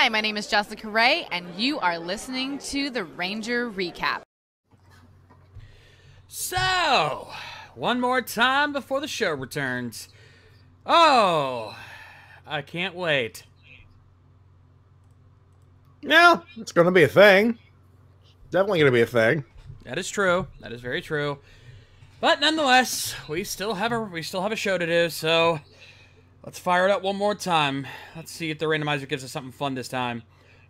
Hi, my name is Jessica Ray, and you are listening to the Ranger Recap. So, one more time before the show returns. Oh, I can't wait. Yeah, it's going to be a thing. Definitely going to be a thing. That is true. That is very true. But nonetheless, we still have a show to do, so let's fire it up one more time. Let's see if the randomizer gives us something fun this time.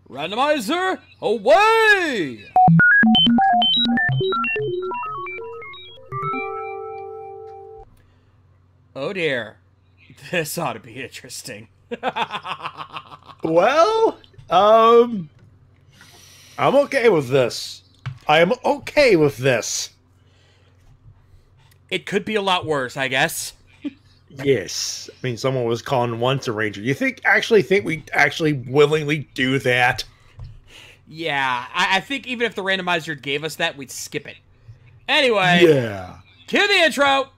Randomizer, away! Oh dear. This ought to be interesting. Well, I'm okay with this. I am okay with this. It could be a lot worse, I guess. Yes. I mean, someone was calling once a ranger. You think we actually willingly do that? Yeah, I think even if the randomizer gave us that, we'd skip it. Anyway, Yeah. Cue the intro.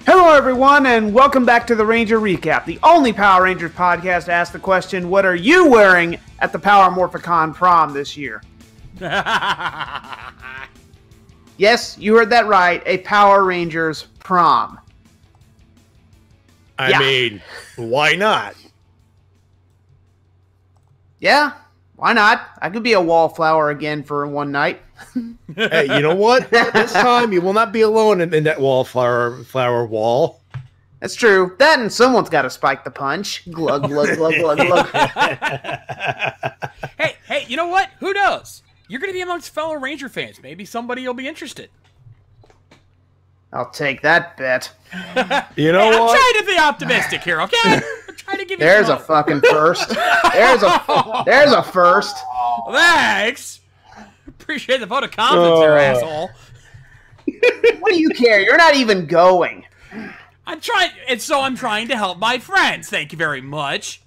Hello, everyone, and welcome back to the Ranger Recap, the only Power Rangers podcast to ask the question, what are you wearing at the Power Morphicon prom this year? Yes, you heard that right, a Power Rangers prom. I mean, why not? Yeah, why not? I could be a wallflower again for one night. Hey, you know what? This time you will not be alone in that flower wall. That's true. That and someone's got to spike the punch. Glug, glug, glug, glug, glug. Hey, you know what? Who knows? You're going to be amongst fellow Ranger fans. Maybe somebody will be interested. I'll take that bet. You know I'm what? trying to be optimistic here, okay? I'm trying to give you There's some a hope. fucking first. There's a first. Thanks. Appreciate the vote of confidence there, asshole. What do you care? You're not even going. I'm trying to help my friends. Thank you very much.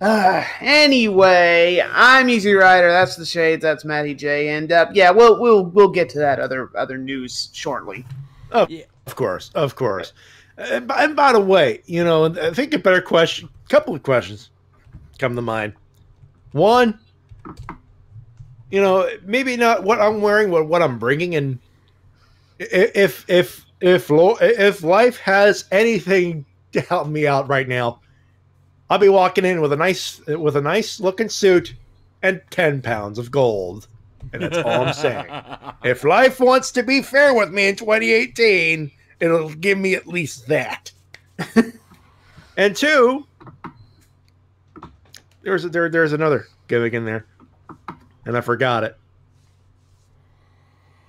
Anyway, I'm Easy Rider. That's the Shades. That's Matty Jay. And yeah, we'll get to that other news shortly. Oh, Yeah. of course. And by the way, you know, I think a couple of questions come to mind. One, you know, maybe not what I'm wearing, but what I'm bringing, and if life has anything to help me out right now, I'll be walking in with a nice looking suit and 10 pounds of gold, and that's all I'm saying. If life wants to be fair with me in 2018, it'll give me at least that. And two, there's another gimmick in there, and I forgot it.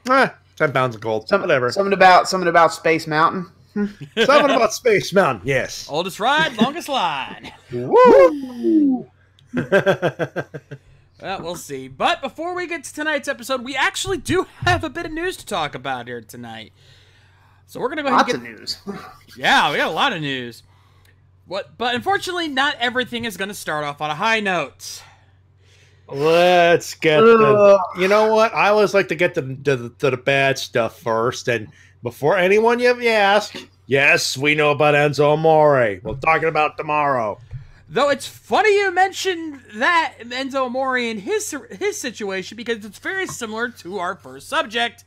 10 pounds of gold. Whatever. Something about Space Mountain. Something about Space Mountain. Yes. Oldest ride, longest line. Woo! Well, we'll see. But before we get to tonight's episode, we actually do have a bit of news to talk about here tonight. So we're gonna go ahead and Lots of news. Yeah, we got a lot of news. But unfortunately, not everything is gonna start off on a high note. Let's get the. You know what? I always like to get to the bad stuff first, and before anyone you ask, yes, we know about Enzo Amore. We'll talk about tomorrow. Though it's funny you mentioned that Enzo Amore and his situation, because it's very similar to our first subject,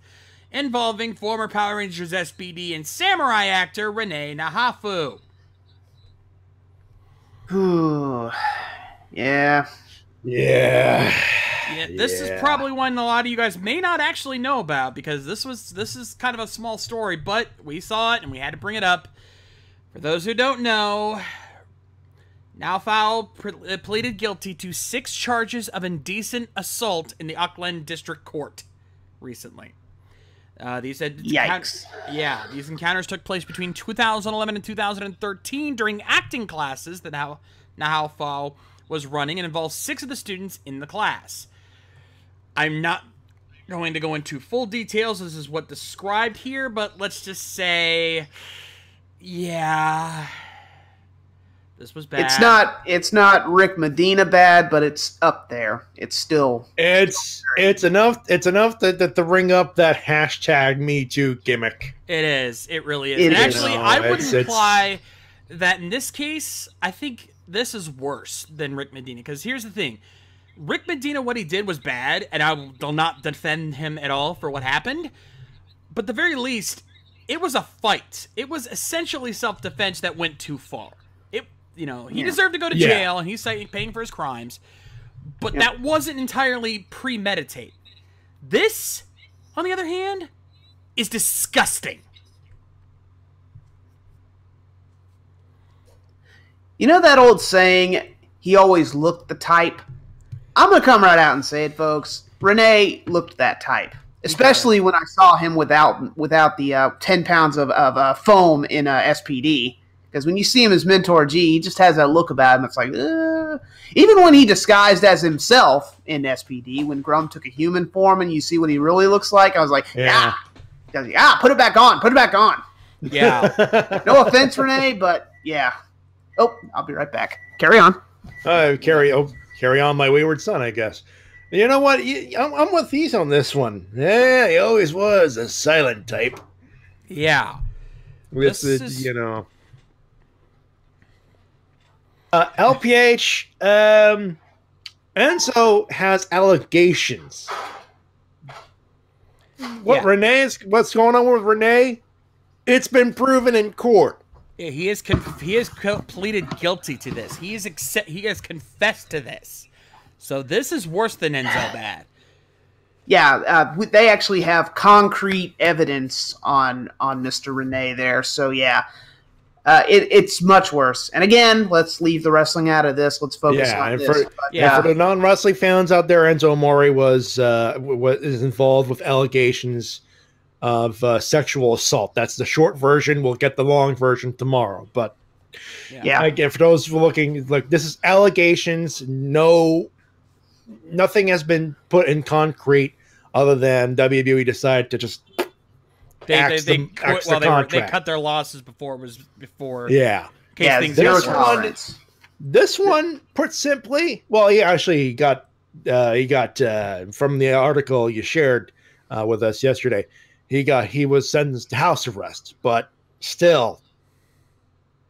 involving former Power Rangers SPD and Samurai actor Renee Nahafu. Yeah. Yeah. Yeah, this is probably one a lot of you guys may not actually know about, because this is kind of a small story, but we saw it and we had to bring it up. For those who don't know, Nahafu pleaded guilty to 6 charges of indecent assault in the Auckland District Court recently. These said, Yikes. these encounters took place between 2011 and 2013 during acting classes that Nahalfal was running and involved 6 of the students in the class. I'm not going to go into full details. This is what described here, but let's just say, yeah, this was bad. It's not Rick Medina bad, but it's up there. It's still It's enough to ring up that hashtag Me Too gimmick. It is. It really is. It And is. actually, No, I would it's- imply that in this case, I think this is worse than Rick Medina. Because here's the thing. Rick Medina, what he did was bad, and I will not defend him at all for what happened. But at the very least, it was a fight. It was essentially self-defense that went too far. He deserved to go to jail, and he's paying for his crimes. But that wasn't entirely premeditated. This, on the other hand, is disgusting. You know that old saying, he always looked the type? I'm going to come right out and say it, folks. Renee looked that type. Especially when I saw him without the 10 pounds of foam in SPD. Because when you see him as Mentor G, he just has that look about him. It's like, even when he disguised as himself in SPD, when Grum took a human form and you see what he really looks like, I was like, put it back on, put it back on. Yeah. No offense, Renee, but yeah. Oh, I'll be right back. Carry on. Carry on, my wayward son, I guess. You know what? I'm with these on this one. Yeah, he always was a silent type. Yeah. With LPH, Enzo has allegations. What's going on with Renee? It's been proven in court. Yeah, he has pleaded guilty to this. He has confessed to this. So this is worse than Enzo bad. Yeah, they actually have concrete evidence on Mr. Renee there. So yeah, it's much worse. And again, let's leave the wrestling out of this. Let's focus on this. For the non-wrestling fans out there, Enzo Amore is involved with allegations of sexual assault. That's the short version. We'll get the long version tomorrow. But again, for those looking, like, this is allegations. Nothing has been put in concrete other than WWE decided to just They cut their losses before. Yeah. This one, put simply, well, he actually got from the article you shared with us yesterday. He was sentenced to house arrest, but still,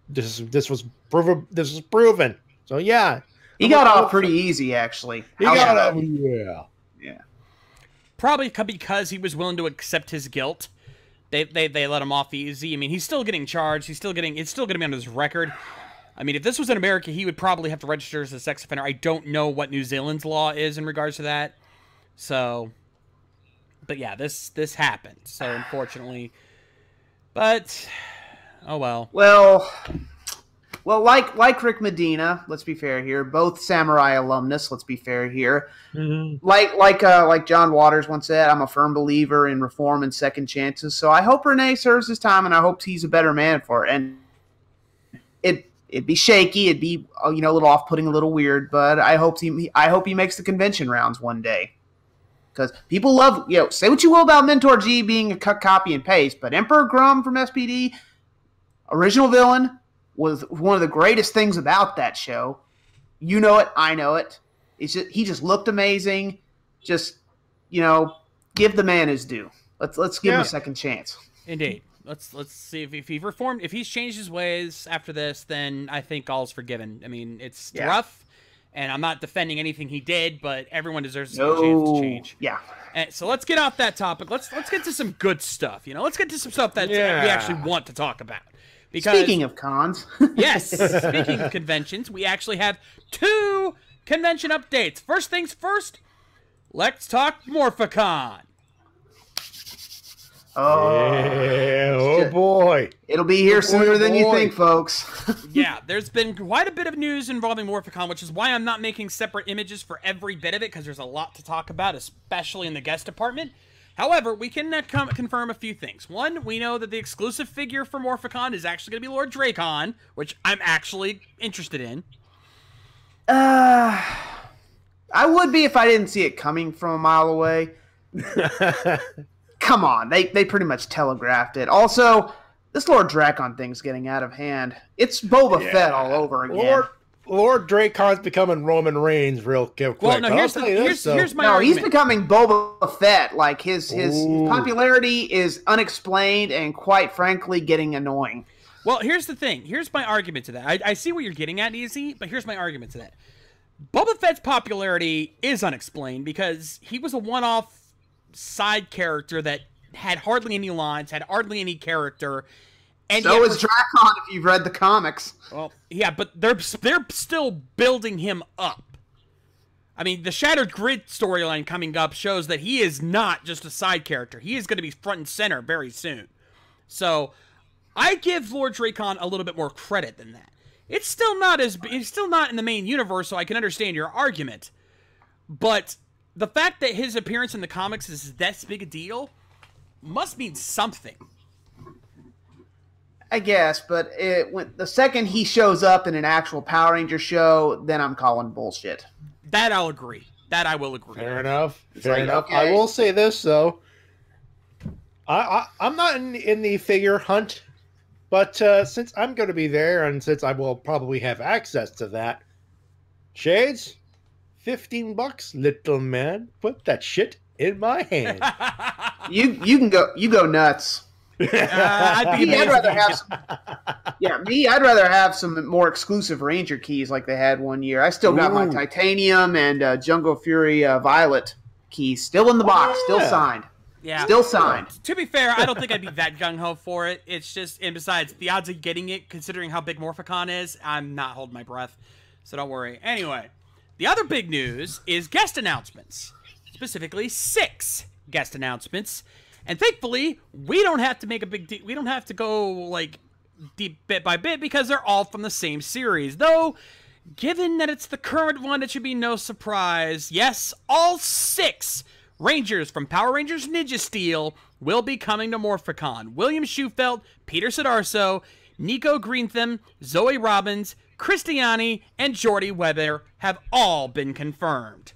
this was proven. This was proven. So yeah, he got off pretty easy, actually. Yeah. Probably because he was willing to accept his guilt. They let him off easy. I mean, he's still getting charged. It's still going to be on his record. I mean, if this was in America, he would probably have to register as a sex offender. I don't know what New Zealand's law is in regards to that. So, but yeah, this happened. So unfortunately, but oh well. Well, like Rick Medina, let's be fair here. Both Samurai alumnus, let's be fair here. Mm-hmm. Like John Waters once said, I'm a firm believer in reform and second chances. So I hope Renee serves his time, and I hope he's a better man for it. And it'd be shaky, it'd be a little off-putting, a little weird, but I hope he makes the convention rounds one day. Because people love, say what you will about Mentor G being a cut, copy, and paste, but Emperor Grum from SPD, original villain, was one of the greatest things about that show. You know it, I know it. He just looked amazing. Just, give the man his due. Let's give him a second chance. Indeed. Let's see if he reformed. If he's changed his ways after this, then I think all's forgiven. I mean, it's rough, and I'm not defending anything he did, but everyone deserves a chance to change. Yeah. And so let's get off that topic. Let's get to some good stuff. Let's get to some stuff that we actually want to talk about. Because, speaking of cons. Yes, speaking of conventions, we actually have 2 convention updates. First things first, let's talk Morphicon. Oh boy. It'll be here sooner than you think, folks. Yeah, there's been quite a bit of news involving Morphicon, which is why I'm not making separate images for every bit of it, because there's a lot to talk about, especially in the guest department. However, we can confirm a few things. One, we know that the exclusive figure for Morphicon is actually going to be Lord Dracon, which I'm actually interested in. I would be if I didn't see it coming from a mile away. Come on, they pretty much telegraphed it. Also, this Lord Dracon thing's getting out of hand. It's Boba Fett all over again. Lord Dracon's becoming Roman Reigns real quick. Well, no, here's my argument. He's becoming Boba Fett. Like, his popularity is unexplained and, quite frankly, getting annoying. Well, here's the thing. Here's my argument to that. I see what you're getting at, Easy, but here's my argument to that. Boba Fett's popularity is unexplained because he was a one-off side character that had hardly any lines, had hardly any character. And so is Dracon if you've read the comics. Well, yeah, but they're still building him up. I mean, the Shattered Grid storyline coming up shows that he is not just a side character. He is going to be front and center very soon. So, I give Lord Dracon a little bit more credit than that. It's still not in the main universe, so I can understand your argument. But the fact that his appearance in the comics is that big a deal must mean something. I guess, but when the second he shows up in an actual Power Ranger show, then I'm calling bullshit. That I'll agree. That I will agree. Fair enough. Fair enough. Okay. I will say this though. I'm not in the figure hunt, but since I'm going to be there and since I will probably have access to that, Shades, $15, little man. Put that shit in my hand. You go nuts. I'd rather have some more exclusive Ranger keys like they had one year. I still got my Titanium and Jungle Fury Violet keys still in the box, still signed. Yeah, still signed. To be fair, I don't think I'd be that gung-ho for it. It's just, and besides, the odds of getting it, considering how big Morphicon is, I'm not holding my breath, so don't worry. Anyway, the other big news is guest announcements, specifically 6 guest announcements. And thankfully, we don't have to make a big deal. We don't have to go, like, deep bit by bit because they're all from the same series. Though, given that it's the current one, it should be no surprise. Yes, all 6 Rangers from Power Rangers Ninja Steel will be coming to Morphicon. William Shufelt, Peter Sidarso, Nico Greentham, Zoe Robbins, Christiani, and Jordy Weber have all been confirmed.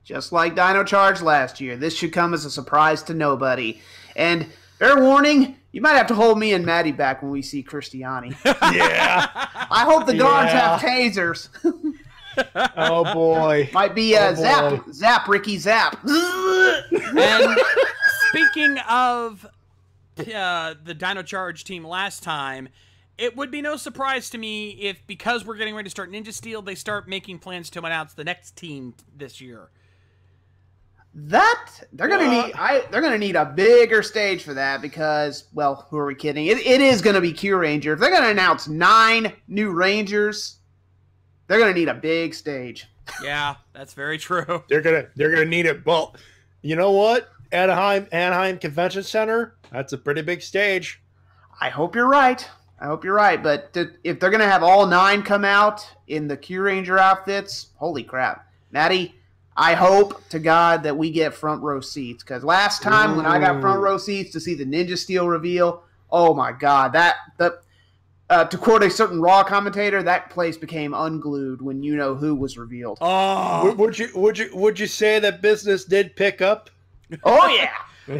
Just like Dino Charge last year, this should come as a surprise to nobody. And fair warning, you might have to hold me and Matty back when we see Christiani. Yeah. I hope the guards have tasers. Oh boy. Might be Zap, Ricky Zap. And speaking of the Dino Charge team last time, it would be no surprise to me if, because we're getting ready to start Ninja Steel, they start making plans to announce the next team this year. They're gonna need a bigger stage for that because, well, who are we kidding? It is gonna be Q Ranger. If they're gonna announce 9 new Rangers, they're gonna need a big stage. Yeah, that's very true. They're gonna need it. Well, you know what? Anaheim Convention Center. That's a pretty big stage. I hope you're right. But if they're gonna have all 9 come out in the Q Ranger outfits, holy crap, Matty. I hope to God that we get front row seats because last time when I got front row seats to see the Ninja Steel reveal, oh my God, to quote a certain Raw commentator, that place became unglued when you know who was revealed. Oh, would you say that business did pick up? Oh yeah,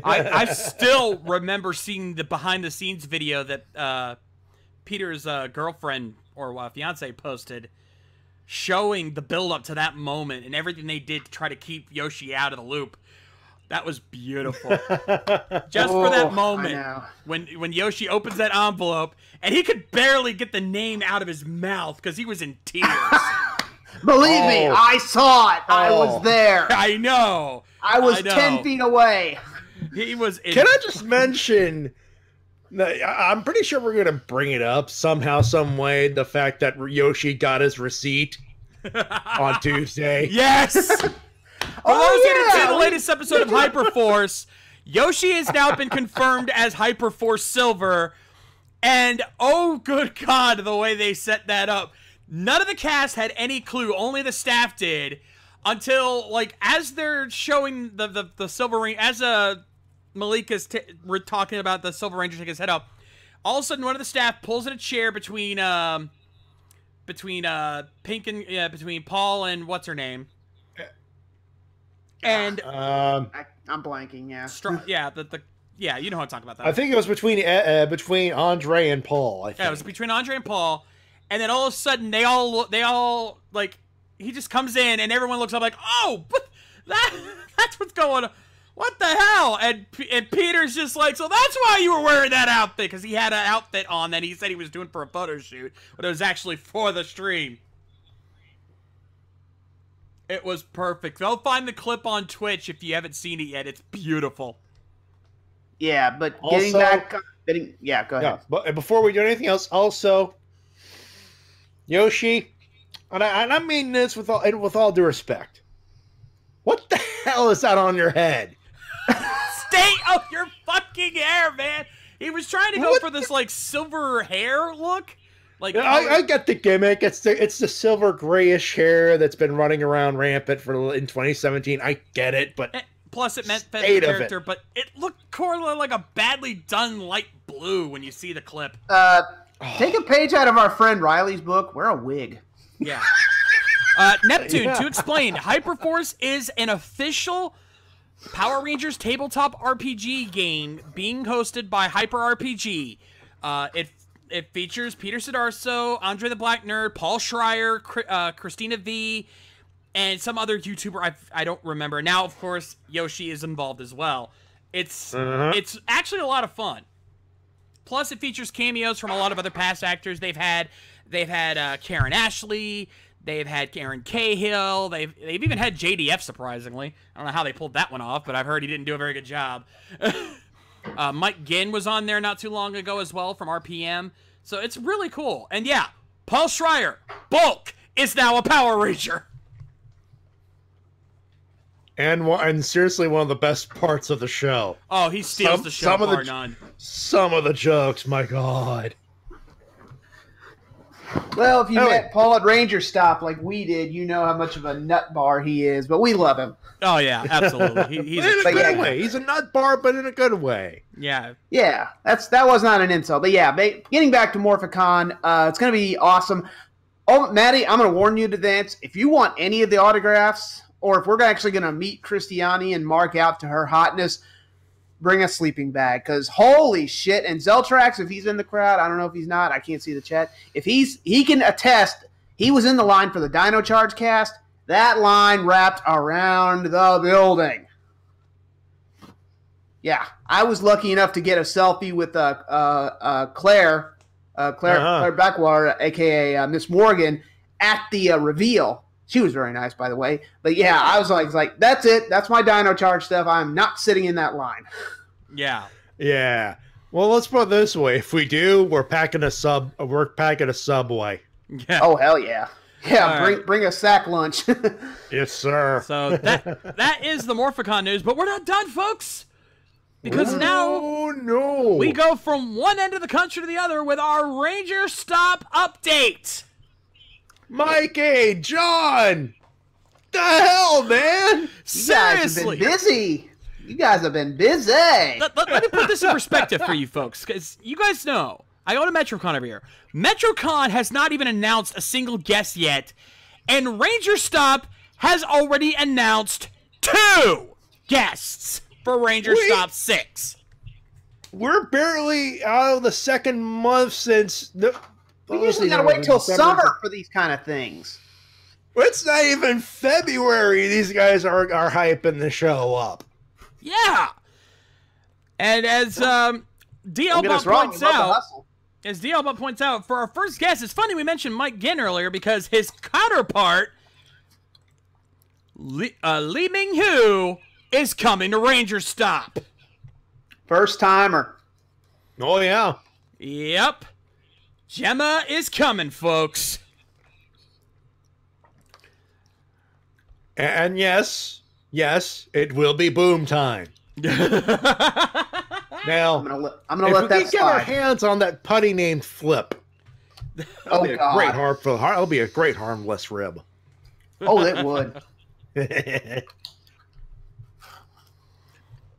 I still remember seeing the behind the scenes video that Peter's girlfriend or fiance posted, showing the build-up to that moment and everything they did to try to keep Yoshi out of the loop. That was beautiful. Just for that moment when Yoshi opens that envelope and he could barely get the name out of his mouth because he was in tears. Believe me, I saw it. I was there. I know. I was 10 feet away. He was. Can I just mention? I'm pretty sure we're going to bring it up somehow, some way. The fact that Yoshi got his receipt on Tuesday. Yes. For those who didn't see the latest episode of Hyperforce, Yoshi has now been confirmed as Hyperforce Silver. And oh, good God, the way they set that up. None of the cast had any clue. Only the staff did. until like as they're showing the Silver Ranger, as Malika's we're talking about the Silver Ranger taking his head up. All of a sudden, one of the staff pulls in a chair between Pink and between Paul and what's her name, and I'm blanking. Yeah, you know how to talk about that. I think it was between Andre and Paul. I think. Yeah, it was between Andre and Paul, and then all of a sudden they all like he just comes in and everyone looks up like, oh, that's what's going on. What the hell? And Peter's just like, so that's why you were wearing that outfit, because he had an outfit on that he said he was doing for a photo shoot, but it was actually for the stream. It was perfect. Go find the clip on Twitch if you haven't seen it yet. It's beautiful. Yeah, but go ahead. Yeah, but before we do anything else, also, Yoshi, and I mean this with all due respect, what the hell is that on your head? Stay of your fucking hair, man. He was trying to go for this like silver hair look. Like I get the gimmick. It's the silver grayish hair that's been running around rampant in 2017. I get it, but plus it meant the character, but it looked like a badly done light blue when you see the clip. Take a page out of our friend Riley's book. Wear a wig. Yeah. Neptune, to explain, Hyperforce is an official Power Rangers tabletop RPG game being hosted by Hyper RPG. It features Peter Sidarso, Andre the Black Nerd, Paul Schreier, Christina V, and some other YouTuber I don't remember. Now, of course, Yoshi is involved as well. It's actually a lot of fun. Plus, it features cameos from a lot of other past actors. They've had Karen Ashley. They've had Karen Cahill. They've even had JDF, surprisingly. I don't know how they pulled that one off, but I've heard he didn't do a very good job. Mike Ginn was on there not too long ago as well from RPM. So it's really cool. And yeah, Paul Schreier, Bulk, is now a Power Ranger. And seriously, one of the best parts of the show. Oh, he steals the show, bar none. Some of the jokes, my God. Well, if you met Paul at Ranger Stop like we did, you know how much of a nut bar he is, but we love him. Oh, yeah, absolutely. He's in a good way. He's a nut bar, but in a good way. Yeah. Yeah, that was not an insult. But yeah, getting back to Morphicon, it's going to be awesome. Oh, Matty, I'm going to warn you in advance. If you want any of the autographs, or if we're actually going to meet Christiani and mark out to her hotness, bring a sleeping bag, because holy shit. And Zeltrax, if he's in the crowd, I don't know if he's not, I can't see the chat. If he can attest, he was in the line for the Dino Charge cast. That line wrapped around the building. Yeah, I was lucky enough to get a selfie with Claire Backwater, a.k.a. Miss Morgan, at the reveal. She was very nice, by the way. But yeah, I was like, that's it. That's my Dino Charge stuff. I'm not sitting in that line. Yeah. Yeah. Well, let's put it this way. If we do, we're packing a Subway. Yeah. Oh, hell yeah. Yeah, bring a sack lunch. Yes, sir. So that is the Morphicon news, but we're not done, folks. Because now we go from one end of the country to the other with our Ranger Stop update. Mikey, John, the hell, man? Seriously, you guys have been busy. Let me put this in perspective for you folks, because you guys know I go to MetroCon every year. MetroCon has not even announced a single guest yet, and Ranger Stop has already announced 2 guests for Ranger Stop 6. We're barely out of the second month since We usually gotta wait till summer for these kind of things. It's not even February. These guys are hyping the show up. Yeah. And as DLBot points out, for our first guest, it's funny we mentioned Mike Ginn earlier because his counterpart, Lee Ming-Hu, is coming to Ranger Stop. First timer. Oh, yeah. Yep. Gemma is coming, folks. And yes, it will be boom time. Now, I'm gonna let that slide. If we can get our hands on that putty named Flip, that'll be a great harmless rib. Oh, it would.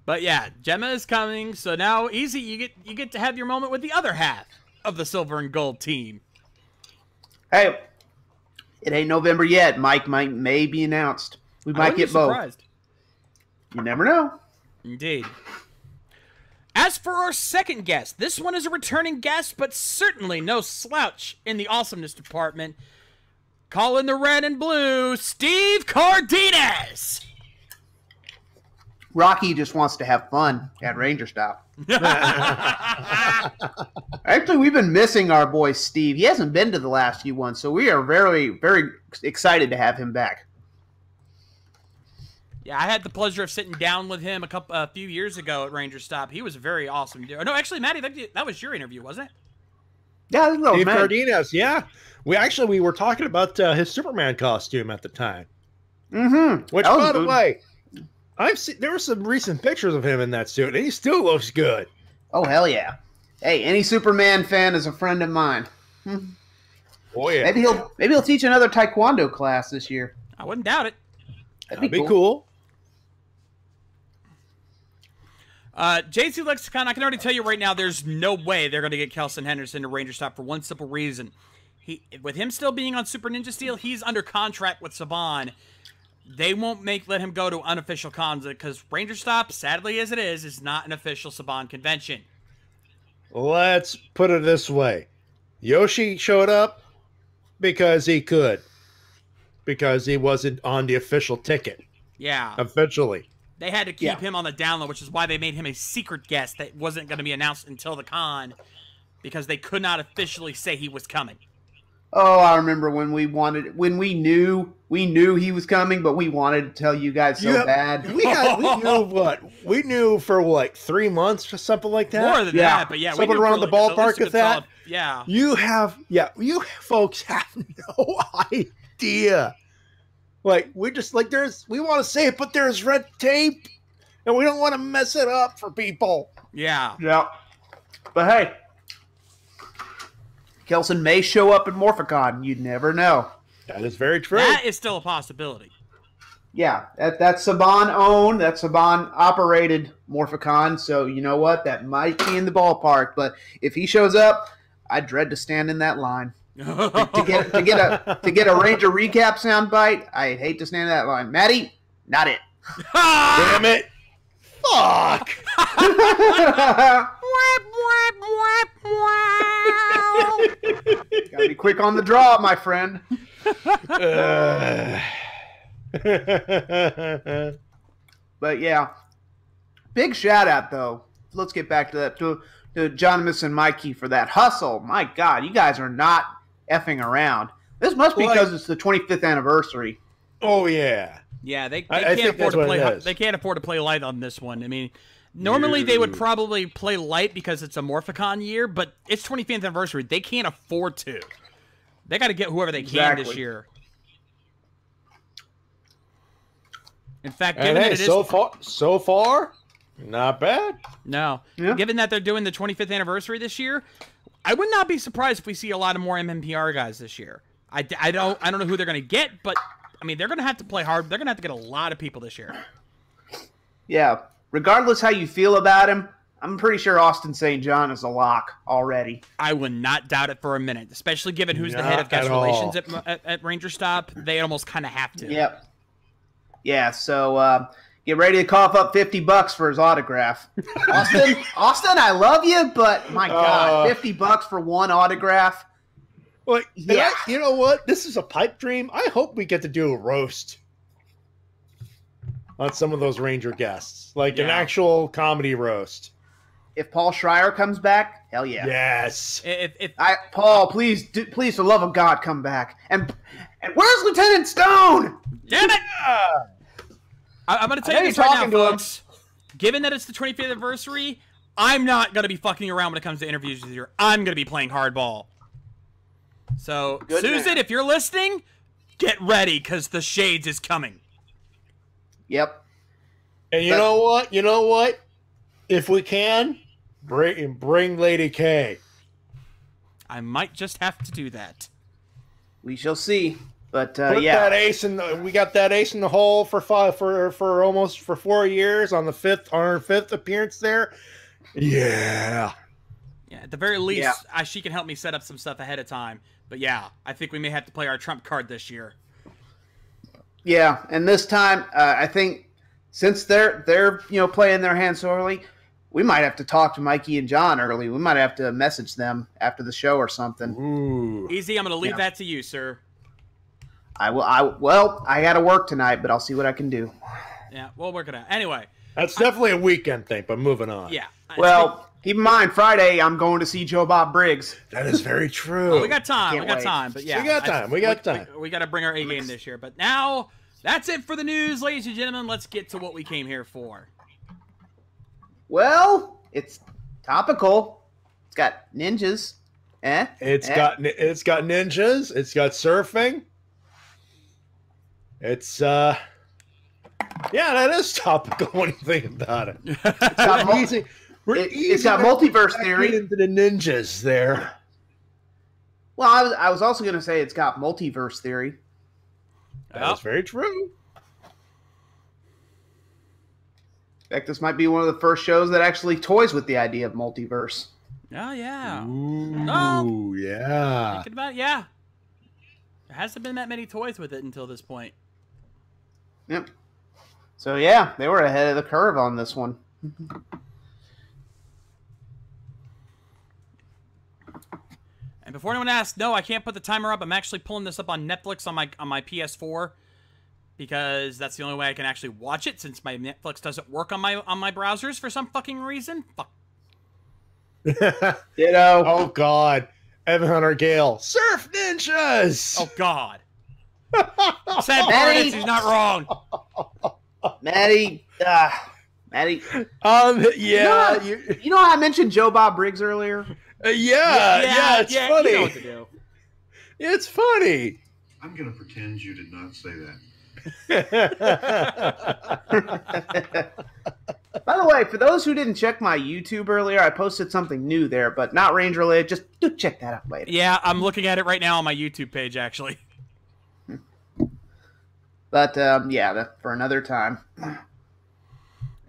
But yeah, Gemma is coming, so now easy. You get to have your moment with the other half of the silver and gold team. Hey, it ain't November yet. Mike may be announced. We might get both. Surprised. You never know. Indeed. As for our second guest, this one is a returning guest, but certainly no slouch in the awesomeness department. Calling the red and blue, Steve Cardenas. Rocky just wants to have fun at Ranger Stop. Actually, we've been missing our boy Steve. He hasn't been to the last few ones, so we are very, very excited to have him back. Yeah, I had the pleasure of sitting down with him a few years ago at Ranger Stop. He was a very awesome dude. No, actually, Matty, that was your interview, wasn't it? Yeah, that was Steve Matt. Cardenas, yeah. We were talking about his Superman costume at the time. Mm-hmm. Which, That was by the good. way, there were some recent pictures of him in that suit, and he still looks good. Oh, hell yeah. Hey, any Superman fan is a friend of mine. Oh yeah, Maybe he'll teach another Taekwondo class this year. I wouldn't doubt it. That'd be cool. JC Lexicon, I can already tell you right now, there's no way they're going to get Kelson Henderson to Ranger Stop for one simple reason. With him still being on Super Ninja Steel, he's under contract with Saban. They won't let him go to unofficial cons because Ranger Stop, sadly as it is not an official Saban convention. Let's put it this way. Yoshi showed up because he could. Because he wasn't on the official ticket. Yeah. Officially. They had to keep him on the download, which is why they made him a secret guest that wasn't going to be announced until the con because they could not officially say he was coming. Oh, I remember when we knew he was coming, but we wanted to tell you guys so bad. We knew what? We knew for like 3 months or something like that. More than that, but yeah, something we knew around for the at least ballpark a good with that. solid- yeah. You folks have no idea. Like we want to say it, but there's red tape, and we don't want to mess it up for people. Yeah. Yeah. But hey, Kelson may show up at Morphicon. You'd never know. That is very true. That is still a possibility. Yeah, that's Saban owned, that's Saban operated Morphicon. So you know what? That might be in the ballpark. But if he shows up, I dread to stand in that line to get a Ranger recap soundbite. I hate to stand in that line. Matty, not it. Damn it! Fuck! Gotta be quick on the draw, my friend. But yeah, big shout out though. Let's get back to that to Jonamus and Mikey for that hustle. My God, you guys are not effing around. This must be because it's the 25th anniversary. Oh yeah. Yeah, they I can't think afford that's to what play. it is. They can't afford to play light on this one. I mean, normally they would probably play light because it's a Morphicon year, but it's 25th anniversary. They can't afford to. They got to get whoever they can this year. In fact, given that it is so far, not bad. no, Yeah. given that they're doing the 25th anniversary this year, I would not be surprised if we see a lot of more MMPR guys this year. I don't know who they're going to get, but I mean they're going to have to play hard. They're going to have to get a lot of people this year. Yeah, regardless how you feel about him, I'm pretty sure Austin St. John is a lock already. I would not doubt it for a minute, especially given who's the Not head of guest at all. relations at Ranger Stop. They almost kind of have to. Yep. Yeah, so get ready to cough up $50 for his autograph. Austin, I love you, but my God, $50 for one autograph. Like, Yeah. you know what? This is a pipe dream. I hope we get to do a roast on some of those Ranger guests, like an Yeah. actual comedy roast. If Paul Schreier comes back, hell yeah. Yes. If Paul, please, please, for the love of God, come back. And where's Lieutenant Stone? damn it! I'm going to tell know you this you're right talking now, to him. folks. Given that it's the 25th anniversary, I'm not going to be fucking around when it comes to interviews this year. I'm going to be playing hardball. So, Good Susan, man. if you're listening, get ready because the Shades is coming. Yep. And you know what? You know what? If we can, bring Lady K. I might just have to do that. We shall see. But Put yeah, that ace in the, we got that ace in the hole for almost 4 years on our fifth appearance there. Yeah. Yeah, at the very least, Yeah. she can help me set up some stuff ahead of time. But yeah, I think we may have to play our trump card this year. yeah, and this time I think since they're playing their hand so early, we might have to talk to Mikey and John early. We might have to message them after the show or something. Ooh. Easy, I'm going to leave that to you, sir. I got to work tonight, but I'll see what I can do. Yeah, we'll work it out. Anyway. That's definitely a weekend thing, but moving on. Yeah. Well, keep in mind, Friday I'm going to see Joe Bob Briggs. That is very true. Well, we got time. Can't We got wait. time. But yeah, We got time. We got to bring our A game this year. But now, that's it for the news, ladies and gentlemen. Let's get to what we came here for. Well, it's topical. It's got ninjas. It's got ninjas. It's got surfing. It's yeah, that is topical when you think about it. It's got it's got multiverse theory. Into the ninjas there. Well, I was also going to say it's got multiverse theory. That's very true. In fact, this might be one of the first shows that actually toys with the idea of multiverse. Oh, yeah. Ooh, yeah. Thinking about it, yeah. There hasn't been that many toys with it until this point. Yep. So, yeah, they were ahead of the curve on this one. And before anyone asks, no, I can't put the timer up. I'm actually pulling this up on Netflix on my PS4 because that's the only way I can actually watch it since my Netflix doesn't work on my browsers for some fucking reason. Fuck. Ditto. Oh God, Evan Hunter Gale, surf ninjas. Oh God. Sad part is he's not wrong. Maddie. Yeah, You know how I mentioned Joe Bob Briggs earlier? yeah, it's funny. You know what to do. It's funny. I'm going to pretend you did not say that. By the way, for those who didn't check my YouTube earlier, I posted something new there, but not Ranger related. Just do check that out later. Yeah, I'm looking at it right now on my YouTube page, actually. But, for another time.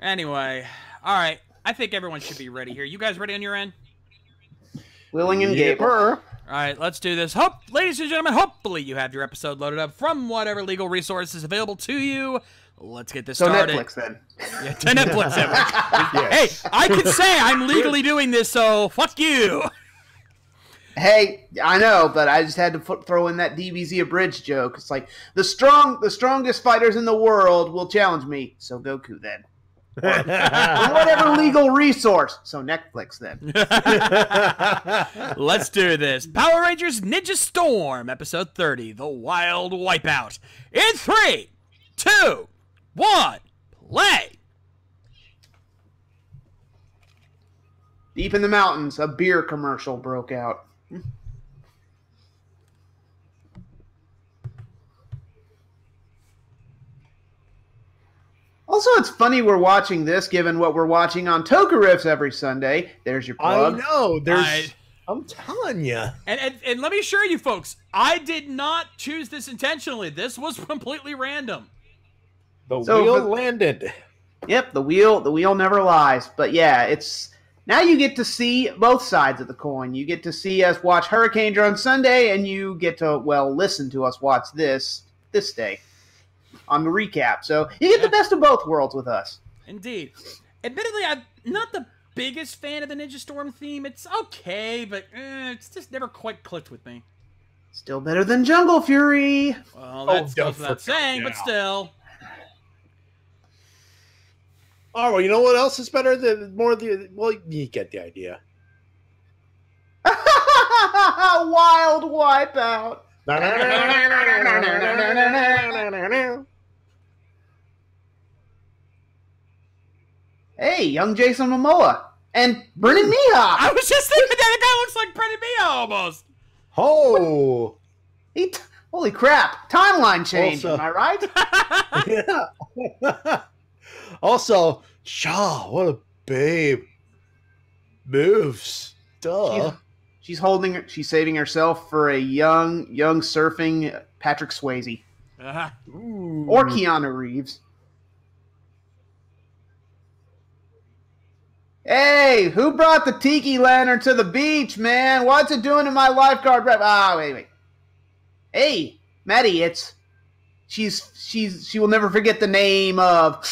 Anyway, all right. I think everyone should be ready here. You guys ready on your end? Willing and Gable. Yipper. All right, let's do this. Ladies and gentlemen, hopefully you have your episode loaded up from whatever legal resources available to you. Let's get this started. Netflix, then. Yeah, to Netflix. Hey, I could say I'm legally doing this, so fuck you. Hey, I know, but I just had to throw in that DBZ abridged joke. It's like, the strongest fighters in the world will challenge me, so Goku then. Or whatever legal resource, so Netflix then. Let's do this. Power Rangers Ninja Storm, episode 30, The Wild Wipeout. In 3, 2, 1, play. Deep in the mountains, a beer commercial broke out. Also, it's funny we're watching this, given what we're watching on Toku Riffs every Sunday. There's your plug. I know. I'm telling you. And let me assure you, folks, I did not choose this intentionally. This was completely random. The wheel landed. Yep, the wheel never lies. But yeah, it's now you get to see both sides of the coin. You get to see us watch Hurricane on Sunday, and you get to listen to us watch this day on the recap. So you get the best of both worlds with us. Indeed. Admittedly, I'm not the biggest fan of the Ninja Storm theme. It's okay, but it's just never quite clicked with me. Still better than Jungle Fury. Well, that's don't goes without forget saying, but now. still. Oh, well, you know what else is better than you get the idea. Wild Wipeout. Hey, young Jason Momoa and Brennan Mihawk. I was just thinking that guy looks like Brendan Mia almost. Oh. Holy crap! Timeline change. Also- Am I right? Yeah. Also, Shaw, what a babe. Moves. Duh. She's saving herself for a young surfing Patrick Swayze. Or Keanu Reeves. Hey, who brought the tiki lantern to the beach, man? What's it doing to my lifeguard rep? Wait. Hey, Matty, she will never forget the name of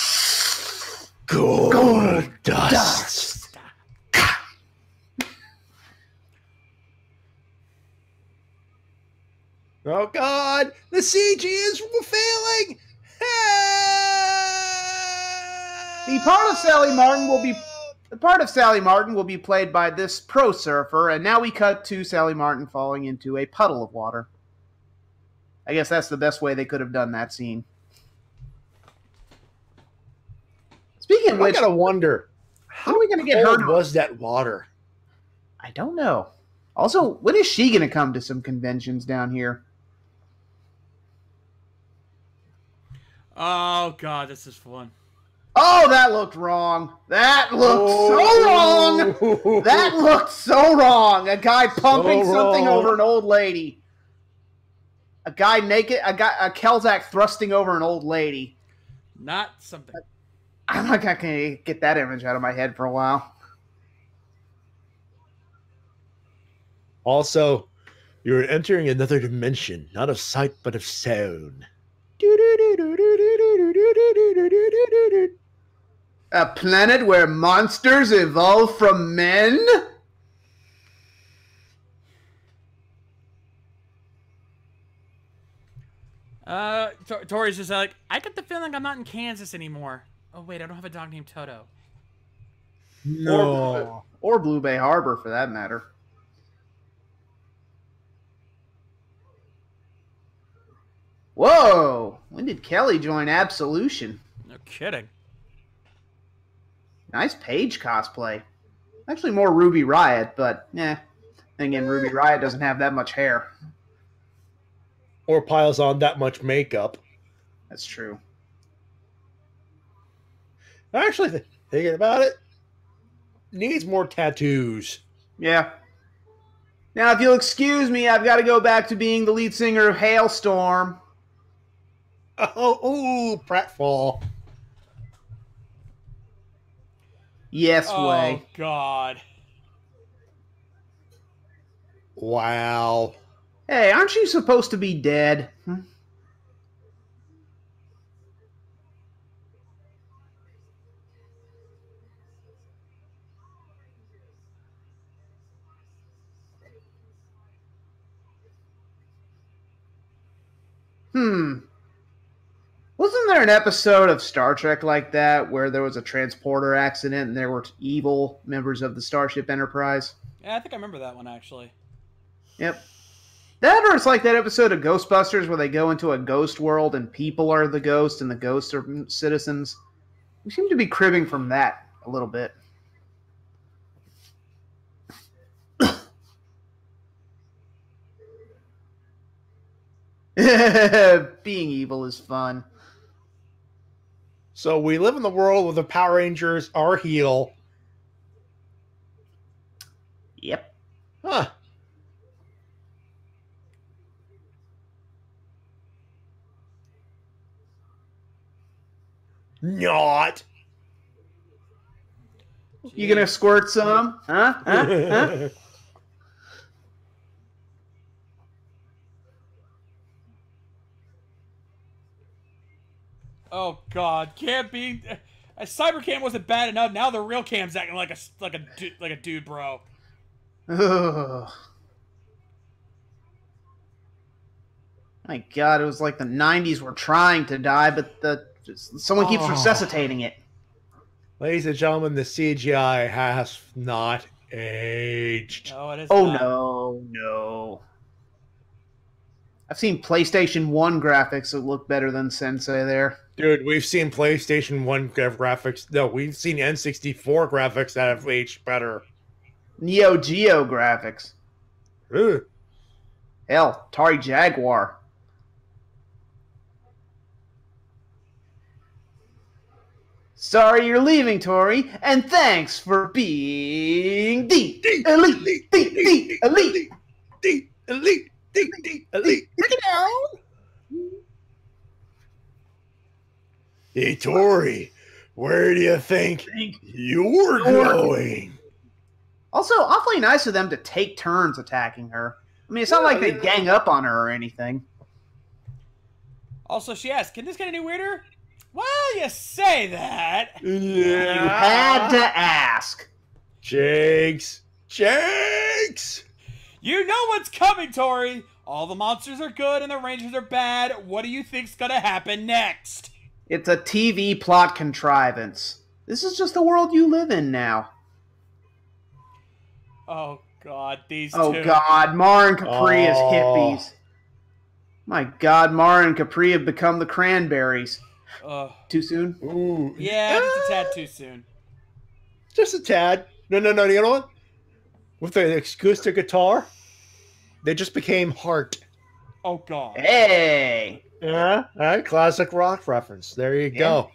Gold Dust. Oh God, the CG is failing. The part of Sally Martin will be played by this pro surfer, and now we cut to Sally Martin falling into a puddle of water. I guess that's the best way they could have done that scene. Speaking of which, I gotta wonder, how are we going to get her? Was that water? I don't know. Also, when is she going to come to some conventions down here? Oh God, this is fun. Oh, that looked wrong. That looked so wrong. That looked so wrong. A guy pumping something over an old lady. A guy naked. A Kelzak thrusting over an old lady. Not something. I'm not going to get that image out of my head for a while. Also, you're entering another dimension, not of sight, but of sound. A planet where monsters evolve from men? Tori's just like, I get the feeling I'm not in Kansas anymore. Oh wait, I don't have a dog named Toto. No. Or Blue Bay Harbor, for that matter. Whoa! When did Kelly join Absolution? No kidding. Nice Paige cosplay. Actually more Ruby Riot, but then again, Ruby Riot doesn't have that much hair. Or piles on that much makeup. That's true. Actually, thinking about it, needs more tattoos. Yeah. Now, if you'll excuse me, I've got to go back to being the lead singer of Hailstorm. Oh, pratfall. Yes, Oh way. God. Wow. Hey, aren't you supposed to be dead? Wasn't there an episode of Star Trek like that where there was a transporter accident and there were evil members of the Starship Enterprise? Yeah, I think I remember that one actually. Yep. That or it's like that episode of Ghostbusters where they go into a ghost world and people are the ghosts and the ghosts are citizens. We seem to be cribbing from that a little bit. Being evil is fun. So we live in the world where the Power Rangers are heel. Yep. Huh. Not. You gonna squirt some? Huh? Oh God, can't be. Cybercam wasn't bad enough. Now the real cam's acting like a dude, bro. Ugh. My God, it was like the '90s were trying to die, but someone keeps resuscitating it. Ladies and gentlemen, the CGI has not aged. No, it is. Oh not. no. I've seen PlayStation 1 graphics that look better than Sensei there. Dude, we've seen PlayStation 1 graphics. No, we've seen N64 graphics that have aged better. Neo Geo graphics. Ugh. Hell, Atari Jaguar. Sorry you're leaving, Tori, and thanks for being the elite. The elite. The elite. The elite. Hey, Tori, where do you think you're going? Also, awfully nice of them to take turns attacking her. I mean, it's not like they gang up on her or anything. Also, she asked, can this get any weirder? Well, you say that. Yeah. You had to ask. Jakes. You know what's coming, Tori. All the monsters are good and the rangers are bad. What do you think's gonna happen next? It's a TV plot contrivance. This is just the world you live in now. Oh, God, these two. Oh, God, Mara and Capri as hippies. My God, Mara and Capri have become the Cranberries. Too soon? Ooh. Yeah, just a tad too soon. Just a tad. No. You know what? With the acoustic guitar, they just became Heart. Oh, God. Hey! Yeah, all right, classic rock reference. There you go.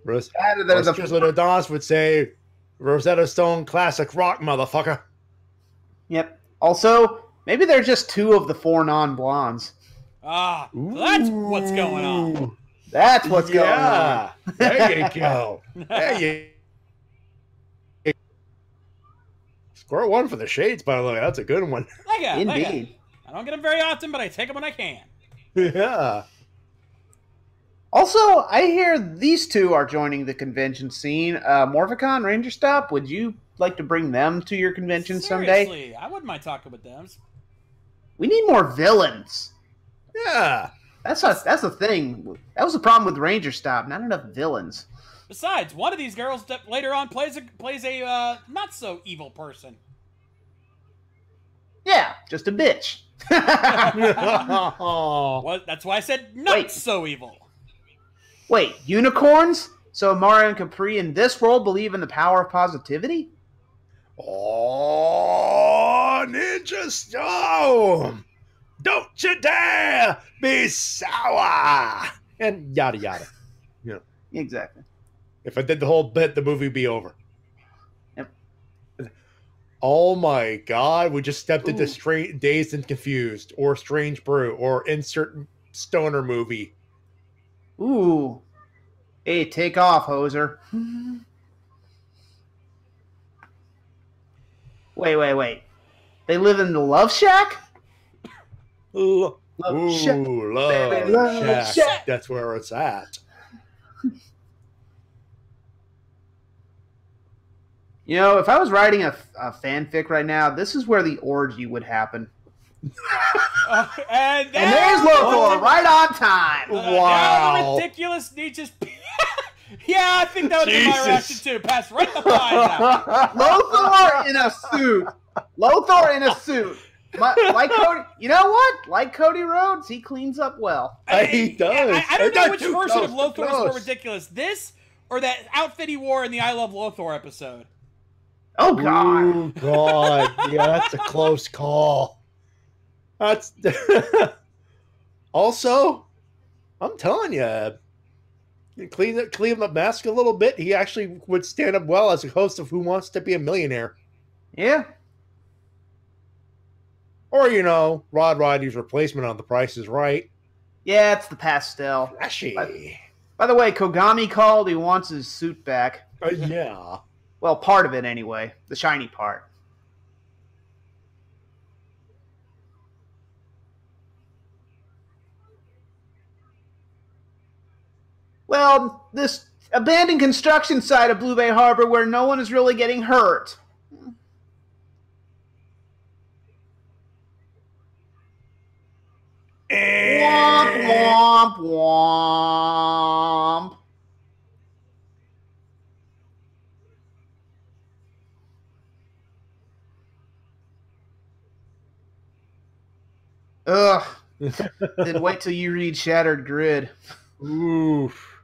Rosetta Dawes would say, Rosetta Stone classic rock, motherfucker. Yep. Also, maybe they're just two of the four non-blondes. Ah, so that's what's going on. That's what's going on. There you go. There you Score one for the shades, by the way. That's a good one. Indeed. I don't get them very often, but I take them when I can. Yeah. Also, I hear these two are joining the convention scene. Morphicon, Ranger Stop, would you like to bring them to your convention someday? Seriously, I wouldn't mind talking with them. We need more villains. Yeah. That's the thing. That was the problem with Ranger Stop. Not enough villains. Besides, one of these girls that later on plays a not so evil person. Yeah, just a bitch. Well, that's why I said not so evil. Wait, unicorns? So Mara and Capri in this world believe in the power of positivity? Oh, Ninja Storm! Don't you dare be sour! And yada yada. You know, Exactly. if I did the whole bit, the movie would be over. Yep. Oh my God! We just stepped into Dazed and Confused, or Strange Brew, or insert stoner movie. Ooh. Hey, take off, hoser. Wait. They live in the Love Shack? Love Shack. Love Love Shack. Shack. That's where it's at. You know, if I was writing a fanfic right now, this is where the orgy would happen. And there's Lothor, right on time. Wow. Now the ridiculous Nietzsche's... Yeah, I think that would be my reaction too. Pass right the line out. Lothor in a suit. Like Cody, you know what? Like Cody Rhodes, he cleans up well. He does. I don't know Not which too version close, of Lothor too is more close. ridiculous. This or that outfit he wore in the I Love Lothor episode. Oh, God. Oh, God. Yeah, that's a close call. That's also, I'm telling you, clean the mask a little bit. He actually would stand up well as a host of Who Wants to Be a Millionaire. Yeah. Or, you know, Rod Roddy's replacement on The Price is Right. Yeah, it's the pastel. Flashy. By the way, Kogami called. He wants his suit back. Yeah. Well, part of it anyway. The shiny part. Well, this abandoned construction site of Blue Bay Harbor where no one is really getting hurt. Womp, womp, womp. Ugh. Then wait till you read Shattered Grid. Oof.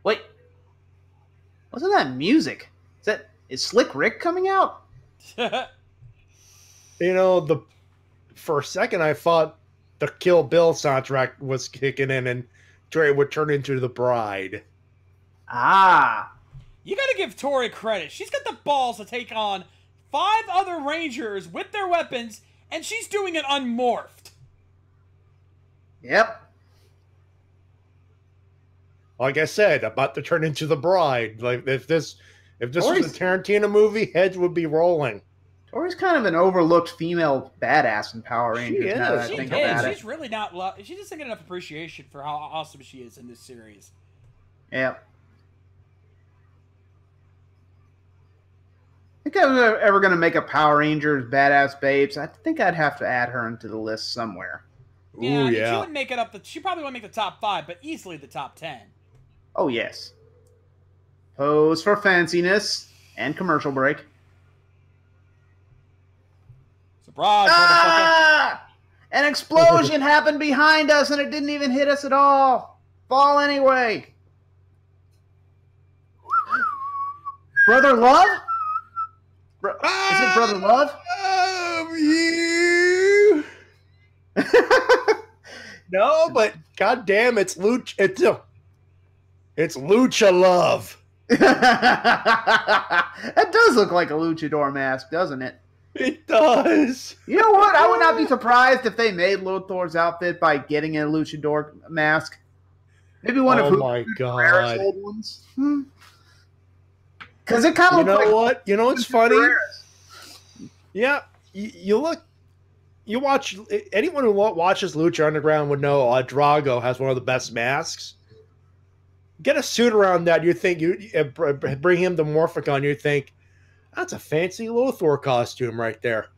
Wait. Wasn't that music? Is Slick Rick coming out? You know, for a second I thought the Kill Bill soundtrack was kicking in and Tori would turn into the bride. Ah. You gotta give Tori credit. She's got the balls to take on 5 other Rangers with their weapons, and she's doing it unmorphed. Yep. Like I said, about to turn into the bride. Like if this was a Tarantino movie, heads would be rolling. Tori's kind of an overlooked female badass in Power Rangers. She is. Now that I She think is. about it. She's really not. She doesn't get enough appreciation for how awesome she is in this series. Yep. I think I was ever going to make a Power Rangers badass babes. I think I'd have to add her into the list somewhere. Yeah, Ooh, I mean, yeah. she wouldn't make it up. She probably wouldn't make the top 5, but easily the top 10. Oh, yes. Pose for fanciness and commercial break. Surprise, motherfucker. Ah! An explosion happened behind us and it didn't even hit us at all. Fall anyway. Brother Love? Is it Brother Love? You. No, but goddamn, it's Lucha. It's Lucha Love. That does look like a luchador mask, doesn't it? It does. You know what? I would not be surprised if they made Lothor's outfit by getting a luchador mask. Maybe one of my Herrera's God. old ones. Because it kind of You know looks like what? You know what's funny? Herrera's. Yeah, you watch, anyone who watches Lucha Underground would know Drago has one of the best masks. Get a suit around that, you think, bring him to Morphicon, you think, that's a fancy Lothor costume right there.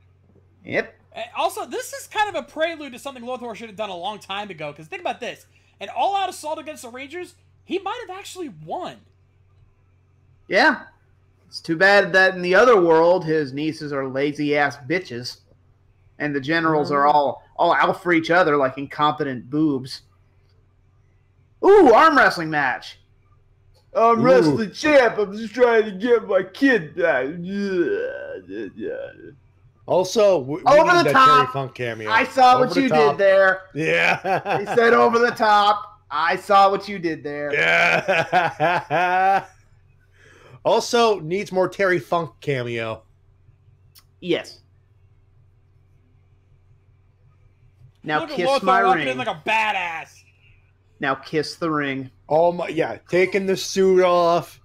Yep. Also, this is kind of a prelude to something Lothar should have done a long time ago. Because think about this. An all-out assault against the Rangers, he might have actually won. Yeah. It's too bad that in the other world, his nieces are lazy-ass bitches. And the generals are all out for each other like incompetent boobs. Ooh, arm wrestling match. I'm wrestling champ. I'm just trying to get my kid back. Also, we Over need the that top. Terry Funk cameo. I saw Over what the you top. did there. Yeah. He said over the top. I saw what you did there. Yeah. Also, needs more Terry Funk cameo. Yes. Now Look at kiss Lothar my walking ring. in like a badass. Now kiss the ring. Oh my, yeah, taking the suit off.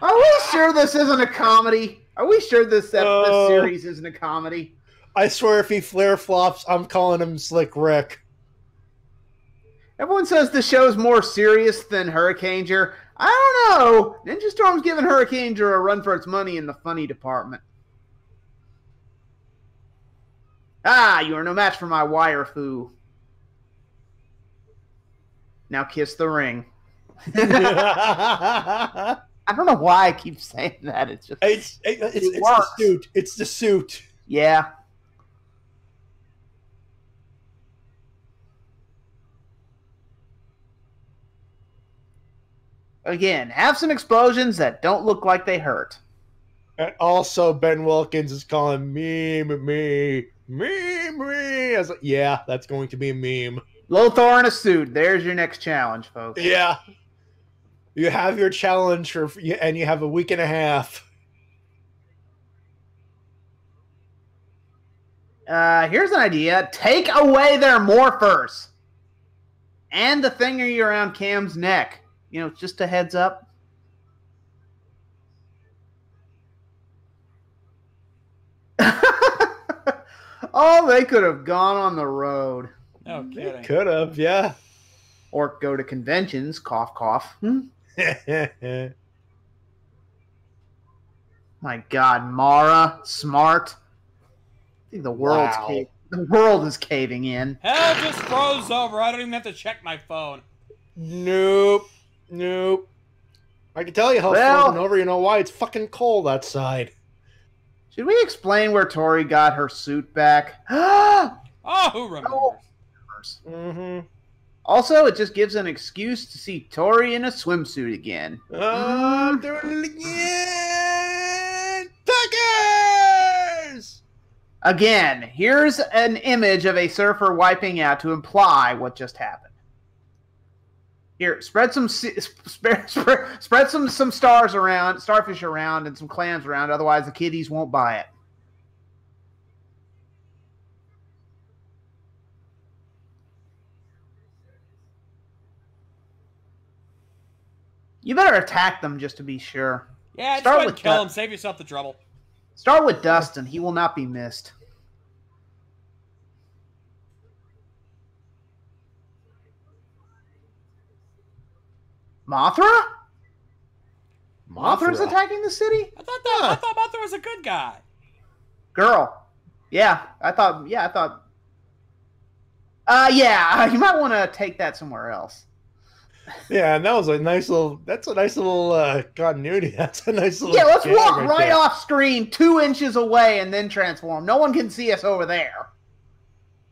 Are we sure this isn't a comedy? Are we sure this series isn't a comedy? I swear if he flare flops, I'm calling him Slick Rick. Everyone says the show's more serious than Hurricaneger. I don't know. Ninja Storm's giving Hurricaneger a run for its money in the funny department. Ah, you are no match for my wire foo. Now kiss the ring. I don't know why I keep saying that. It's just It's the works. suit. It's the suit. yeah. Again, have some explosions that don't look like they hurt. And also, Ben Wilkins is calling me. I was like, yeah, that's going to be a meme. Lothar in a suit. There's your next challenge, folks. Yeah. You have your challenge, and you have a week and a half. Here's an idea. Take away their morphers. And the thingy around Cam's neck. You know, just a heads up. Oh, they could have gone on the road. No kidding. Could have, yeah. Or go to conventions. Cough, cough. My God, Mara, smart. I think the world's Wow. the world is caving in. Hell just froze over. I don't even have to check my phone. Nope. I can tell you how it's Well- frozen over. You know why? It's fucking cold outside. Should we explain where Tori got her suit back? Oh, Oh, who remembers? Mm-hmm. Also, it just gives an excuse to see Tori in a swimsuit again. I'm doing it again. Tucker! is. Again, here's an image of a surfer wiping out to imply what just happened. Here, spread some stars around, starfish around, and some clams around. Otherwise, the kiddies won't buy it. You better attack them just to be sure. Yeah, just go ahead and kill him. Save yourself the trouble. Start with Dustin. He will not be missed. Mothra? Mothra's attacking the city? I thought Mothra was a good guy. Girl. Yeah, I thought. Yeah, you might want to take that somewhere else. Yeah, and that was a nice little. That's a nice little continuity. That's a nice little. Yeah, let's walk right off screen 2 inches away and then transform. No one can see us over there.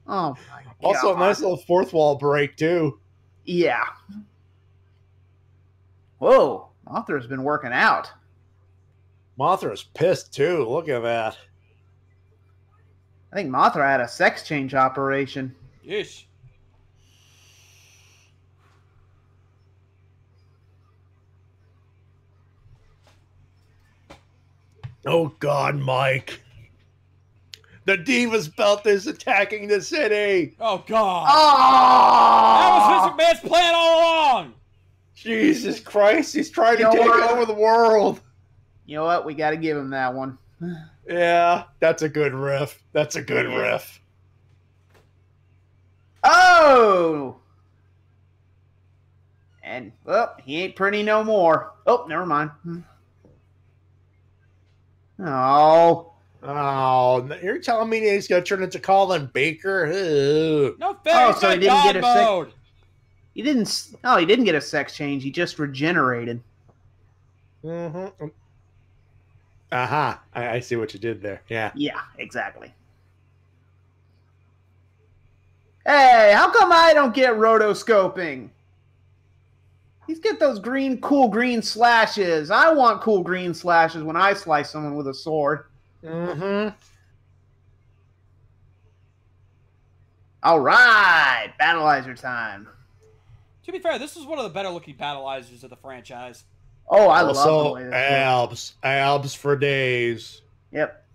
Oh my god! Also, a nice little fourth wall break too. Yeah. Whoa, Mothra's been working out. Mothra's pissed too. Look at that. I think Mothra had a sex change operation. Yeesh. Oh God, Mike. The Divas Belt is attacking the city. Oh God. Oh! That was Vince McMahon's plan all along. Jesus Christ, he's trying to take over the world. You know what? We got to give him that one. Yeah, that's a good riff. That's a good riff. Oh! And, well, he ain't pretty no more. Oh, never mind. Oh. Oh, you're telling me he's going to turn into Colin Baker? Ooh. No fair. Oh, so he didn't get a mode. He didn't. Oh, he didn't get a sex change. He just regenerated. Mm-hmm. Aha! I see what you did there. Yeah. Yeah, exactly. Hey, how come I don't get rotoscoping? He's get those cool green slashes. I want cool green slashes when I slice someone with a sword. Mm-hmm. All right, Battleizer time. To be fair, this is one of the better looking Battleizers of the franchise. Oh, I love the way this abs for days. Yep.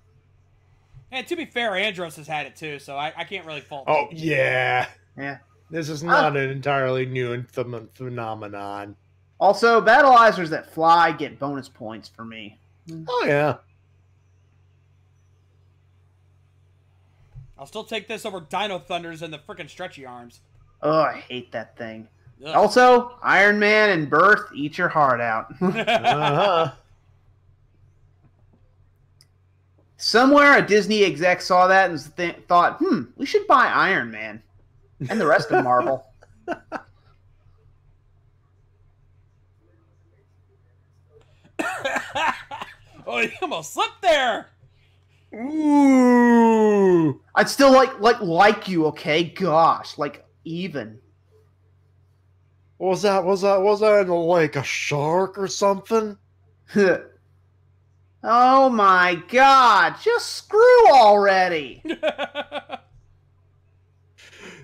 And to be fair, Andros has had it too, so I can't really fault Oh, him. yeah. Yeah. This is not an entirely new phenomenon. Also, Battleizers that fly get bonus points for me. Oh, yeah. I'll still take this over Dino Thunders and the frickin' stretchy arms. Oh, I hate that thing. Ugh. Also, Iron Man and Birth, eat your heart out. Uh-huh. Somewhere a Disney exec saw that and thought, we should buy Iron Man. And the rest of Marvel. Oh, you almost slipped there. Ooh. I'd still like you, okay? Gosh, even. What was that? Was that like a shark or something? Oh my god, just screw already.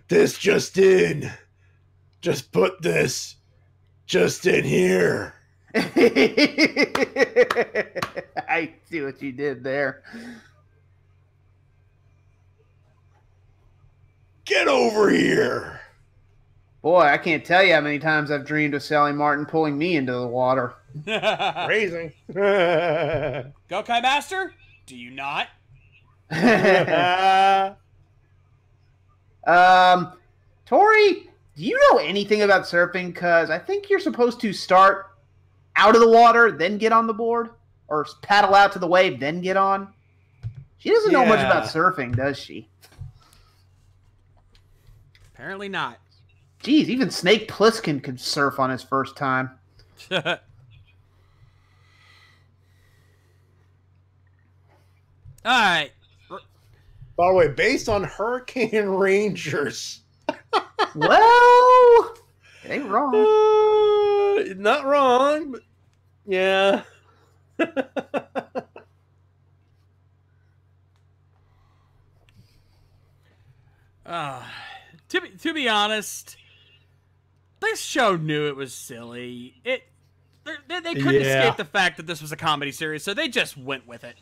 This just in. Just put this just in here. I see what you did there. Get over here. Boy, I can't tell you how many times I've dreamed of Sally Martin pulling me into the water. Crazy. Gokai Master? Do you not? Tori, do you know anything about surfing? Because I think you're supposed to start out of the water, then get on the board, or paddle out to the wave, then get on. She doesn't know much about surfing, does she? Apparently not. Geez, even Snake Plissken could surf on his first time. All right. By the way, based on Hurricane Rangers. Well, it ain't wrong. Not wrong, but yeah. To be honest, this show knew it was silly. They couldn't escape the fact that this was a comedy series, so they just went with it.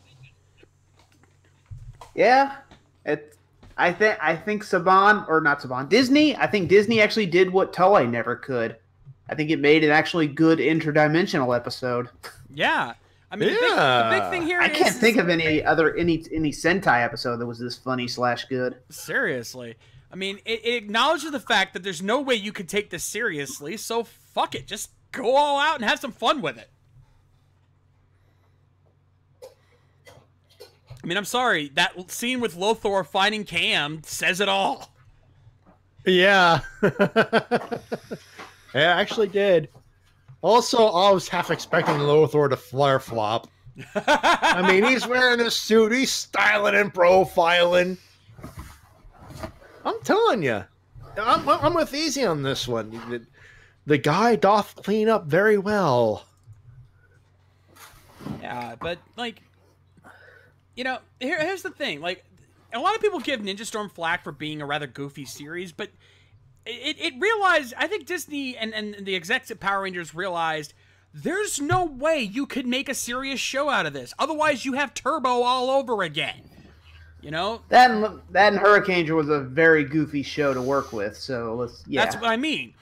Yeah, I think Saban, or not Saban, Disney. I think Disney actually did what Toei never could. I think it made an actually good interdimensional episode. Yeah, I mean, the big thing here. I can't think of any Sentai episode that was this funny / good. Seriously, I mean, it acknowledges the fact that there's no way you could take this seriously. So fuck it, just go all out and have some fun with it. I mean, I'm sorry, that scene with Lothar finding Cam says it all. Yeah. It actually did. Also, I was half expecting Lothar to flare flop. I mean, he's wearing a suit, he's styling and profiling. I'm telling you, I'm with Easy on this one. The guy doth clean up very well. Yeah, but, like, you know, here's the thing. Like, a lot of people give Ninja Storm flack for being a rather goofy series, but it realized, I think Disney and the execs at Power Rangers realized there's no way you could make a serious show out of this. Otherwise, you have Turbo all over again. You know? That and Hurricane was a very goofy show to work with, so That's what I mean.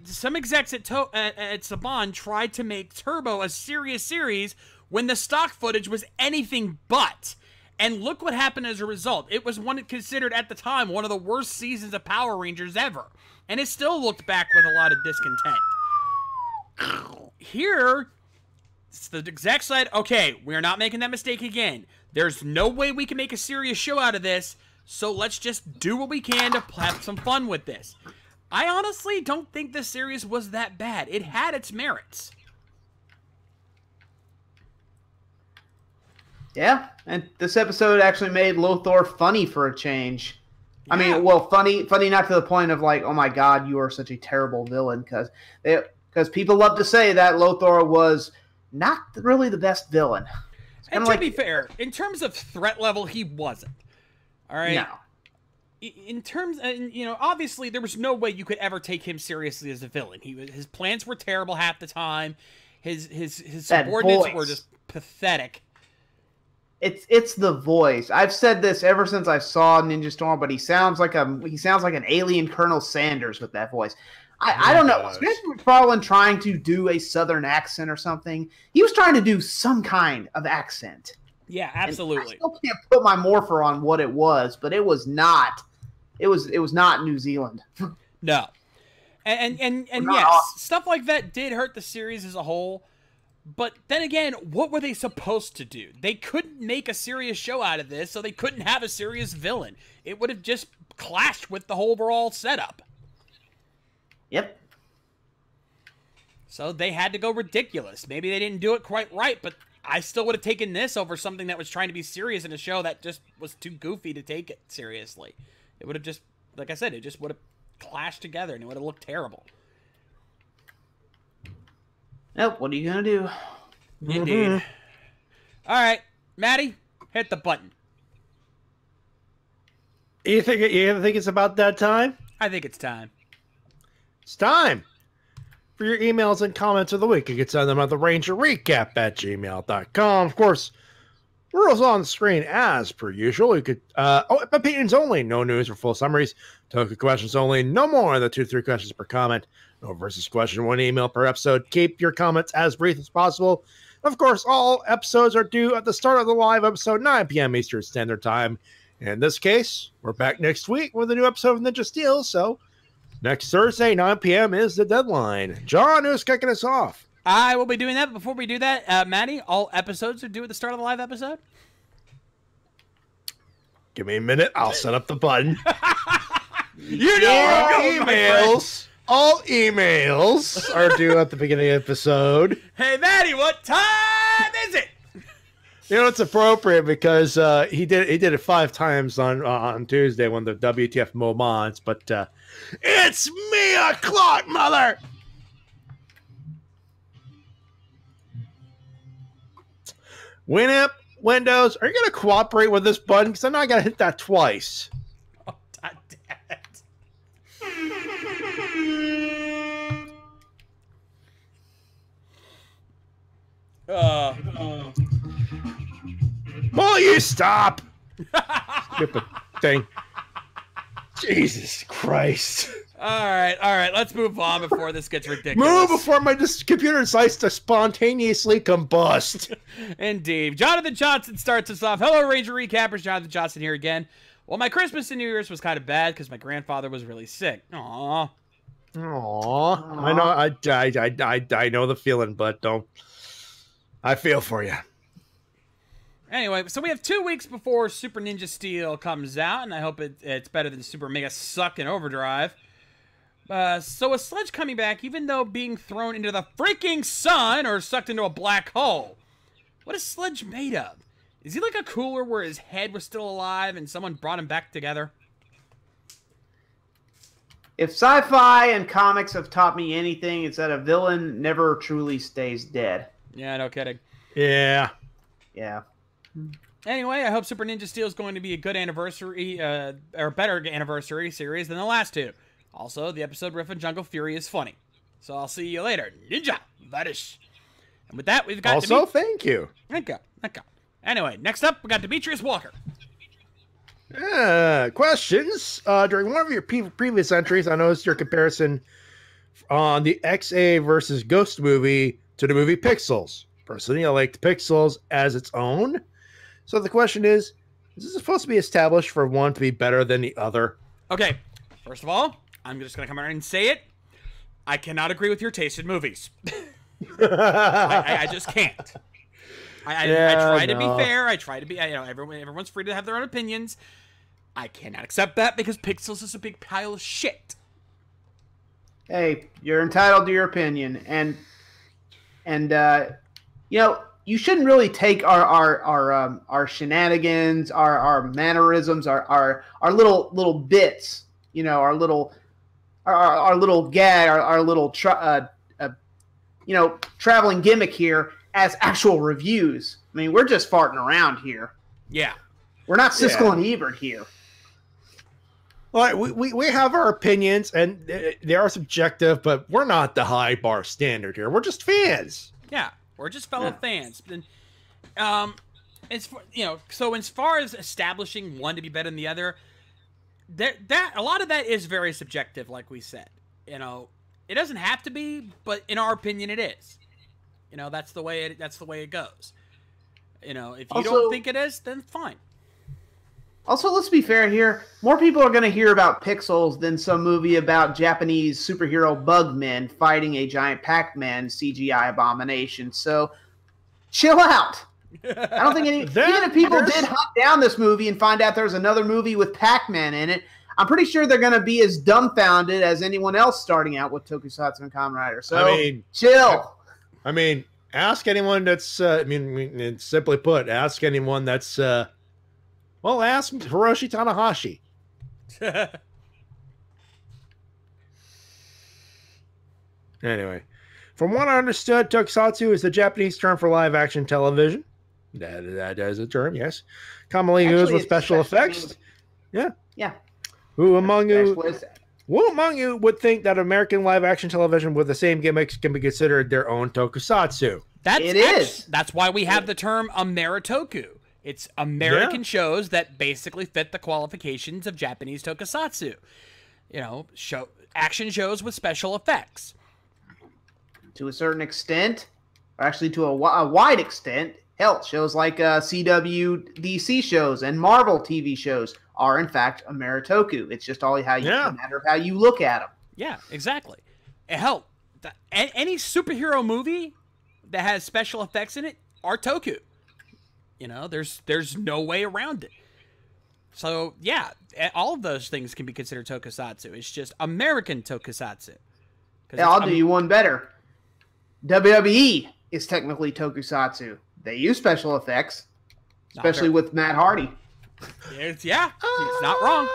Some execs at Saban tried to make Turbo a serious series when the stock footage was anything but. And look what happened as a result. It was considered at the time one of the worst seasons of Power Rangers ever. And it still looked back with a lot of discontent. Here, the exec said, okay, we're not making that mistake again. There's no way we can make a serious show out of this, so let's just do what we can to have some fun with this. I honestly don't think this series was that bad. It had its merits. Yeah, and this episode actually made Lothar funny for a change. Yeah. I mean, well, funny not to the point of like, oh my god, you are such a terrible villain, because people love to say that Lothar was not really the best villain. And to be fair, in terms of threat level, he wasn't. All right. No. In terms, you know, obviously there was no way you could ever take him seriously as a villain. His plans were terrible half the time. His subordinates were just pathetic. It's the voice. I've said this ever since I saw Ninja Storm, but he sounds like an alien Colonel Sanders with that voice. I don't know. Especially McFarlane trying to do a Southern accent or something. He was trying to do some kind of accent. Yeah, absolutely. I still can't put my morpher on what it was, but it was not. It was not New Zealand. No, and yes, stuff like that did hurt the series as a whole. But then again, what were they supposed to do? They couldn't make a serious show out of this, so they couldn't have a serious villain. It would have just clashed with the whole overall setup. Yep. So they had to go ridiculous. Maybe they didn't do it quite right, but I still would have taken this over something that was trying to be serious in a show that just was too goofy to take it seriously. It would have just, like I said, it just would have clashed together and it would have looked terrible. Nope, what are you going to do? Indeed. All right, Matty, hit the button. You think it's about that time? I think it's time. It's time for your emails and comments of the week. You can send them at therangerrecap@gmail.com. Of course, we're also on the screen as per usual. You could, opinions only, no news or full summaries. Token questions only, no more than 2 to 3 questions per comment. No versus question, 1 email per episode. Keep your comments as brief as possible. Of course, all episodes are due at the start of the live episode, 9 p.m. Eastern Standard Time. In this case, we're back next week with a new episode of Ninja Steel, so next Thursday, 9 p.m. is the deadline. John, who's kicking us off? I will be doing that. Before we do that, Matty, all episodes are due at the start of the live episode? Give me a minute. I'll set up the button. You know where I'm going, emails. All emails are due at the beginning of the episode. Hey, Matty, what time is it? You know, it's appropriate because he did it 5 times on Tuesday when the WTF moments, but it's me o'clock, mother. Winamp, Windows, are you going to cooperate with this button? Because I'm not going to hit that twice. Oh, God damn. Will you stop? Stupid thing. Jesus Christ. All right. Let's move on before this gets ridiculous. Move before my computer decides to spontaneously combust. Indeed. Jonathan Johnson starts us off. Hello, Ranger Recappers. Jonathan Johnson here again. Well, my Christmas and New Year's was kind of bad because my grandfather was really sick. Aww. Aww. I know. I know the feeling, but don't. I feel for you. Anyway, so we have 2 weeks before Super Ninja Steel comes out, and I hope it's better than Super Mega Suck and Overdrive. So a Sledge coming back, even though being thrown into the freaking sun or sucked into a black hole. What is Sledge made of? Is he like a cooler where his head was still alive and someone brought him back together? If sci-fi and comics have taught me anything, it's that a villain never truly stays dead. Yeah, no kidding. Yeah. Yeah. Anyway, I hope Super Ninja Steel is going to be a good anniversary, or better anniversary series than the last two. Also, the episode Riff and Jungle Fury is funny. So I'll see you later. Ninja! Vanish! And with that, we've got... Also, thank you. Thank you. Anyway, next up, we got Demetrius Walker. Questions. During one of your previous entries, I noticed your comparison on the XA versus Ghost movie to the movie Pixels. Personally, I liked Pixels as its own. So the question is this supposed to be established for one to be better than the other? Okay, first of all, I'm just going to come out and say it. I cannot agree with your taste in movies. I just can't. I try to be fair. I try to be, everyone's free to have their own opinions. I cannot accept that because Pixels is a big pile of shit. Hey, you're entitled to your opinion, and you shouldn't really take our shenanigans, our mannerisms, our little bits, our little gag, our little traveling gimmick here as actual reviews. I mean, we're just farting around here. Yeah, we're not Siskel and Ebert here. Well, we have our opinions, and they are subjective, but we're not the high bar standard here. We're just fans. Yeah, we're just fellow fans. And so as far as establishing one to be better than the other, that a lot of that is very subjective, like we said. It doesn't have to be, but in our opinion, it is. That's the way it goes. If you don't think it is, then fine. Also, let's be fair here. More people are going to hear about Pixels than some movie about Japanese superhero bug men fighting a giant Pac-Man CGI abomination. So, chill out. I don't think even if people did hunt down this movie and find out there's another movie with Pac-Man in it, I'm pretty sure they're going to be as dumbfounded as anyone else starting out with Tokusatsu and Kamen Rider. So, chill. Ask anyone that's, simply put, ask anyone that's, ask Hiroshi Tanahashi. Anyway, from what I understood, Tokusatsu is the Japanese term for live-action television. That is a term, yes. Commonly used with special effects. Yeah. Who among you would think that American live-action television with the same gimmicks can be considered their own Tokusatsu? That's why we have the term Ameritoku. It's American shows that basically fit the qualifications of Japanese Tokusatsu. Action shows with special effects. To a certain extent, or actually to a wide extent, hell, shows like CW DC shows and Marvel TV shows are in fact Ameritoku. It's just all a matter of how you look at them. Yeah, exactly. Hell, any superhero movie that has special effects in it are Toku. There's no way around it. So, yeah, all of those things can be considered Tokusatsu. It's just American Tokusatsu. I'll do you one better. WWE is technically Tokusatsu. They use special effects, especially with Matt Hardy. He's not wrong.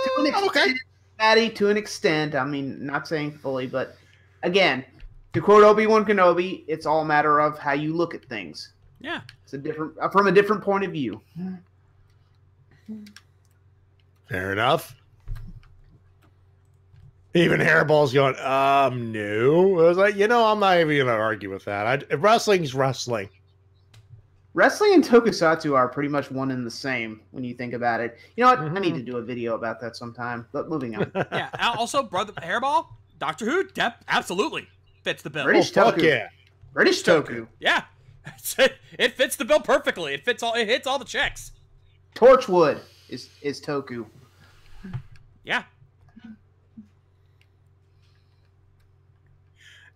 To an extent, Matty, to an extent. I mean, not saying fully, but again, to quote Obi-Wan Kenobi, it's all a matter of how you look at things. Yeah. It's from a different point of view. Fair enough. Even Hairball's going, no. I was like, I'm not even going to argue with that. Wrestling's wrestling. Wrestling and tokusatsu are pretty much one and the same when you think about it. You know what? I need to do a video about that sometime. But moving on. Yeah. Also, brother, Hairball, Doctor Who, absolutely fits the bill. British fuck Toku. yeah. British Toku. Yeah. It fits the bill perfectly. It hits all the checks. Torchwood is Toku. Yeah.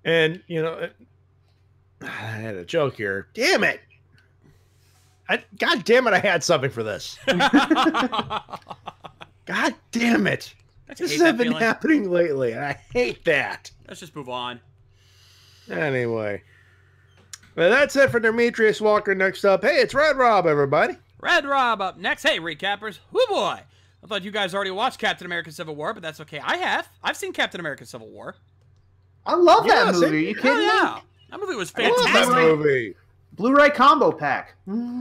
And, I had a joke here. Damn it. God damn it, I had something for this. God damn it. This has been happening lately, and I hate that. Let's just move on. Anyway. Well, that's it for Demetrius Walker. Next up, hey, it's Red Rob, everybody. Red Rob up next. Hey, recappers. Whoo boy. I thought you guys already watched Captain America Civil War, but that's okay. I have. I've seen Captain America Civil War. I love that movie. Are you kidding me? Yeah. That movie was I love fantastic. that movie. Blu-ray combo pack.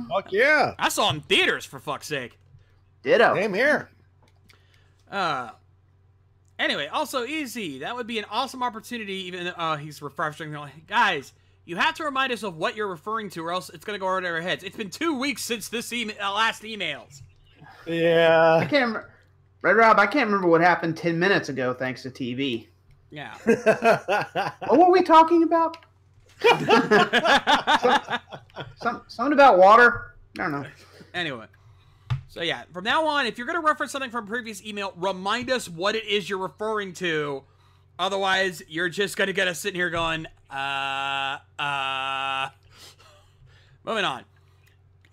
Fuck yeah. I saw it in theaters, for fuck's sake. Ditto. Same here. Anyway, also easy. That would be an awesome opportunity. Even he's refreshing. Guys, you have to remind us of what you're referring to, or else it's gonna go over our heads. It's been 2 weeks since this last emails. Yeah. I can't remember. Red Rob, I can't remember what happened 10 minutes ago thanks to TV. Yeah. What were we talking about? Something about water? I don't know. Anyway. So yeah, from now on, if you're going to reference something from a previous email, remind us what it is you're referring to. Otherwise, you're just going to get us sitting here going, Moving on.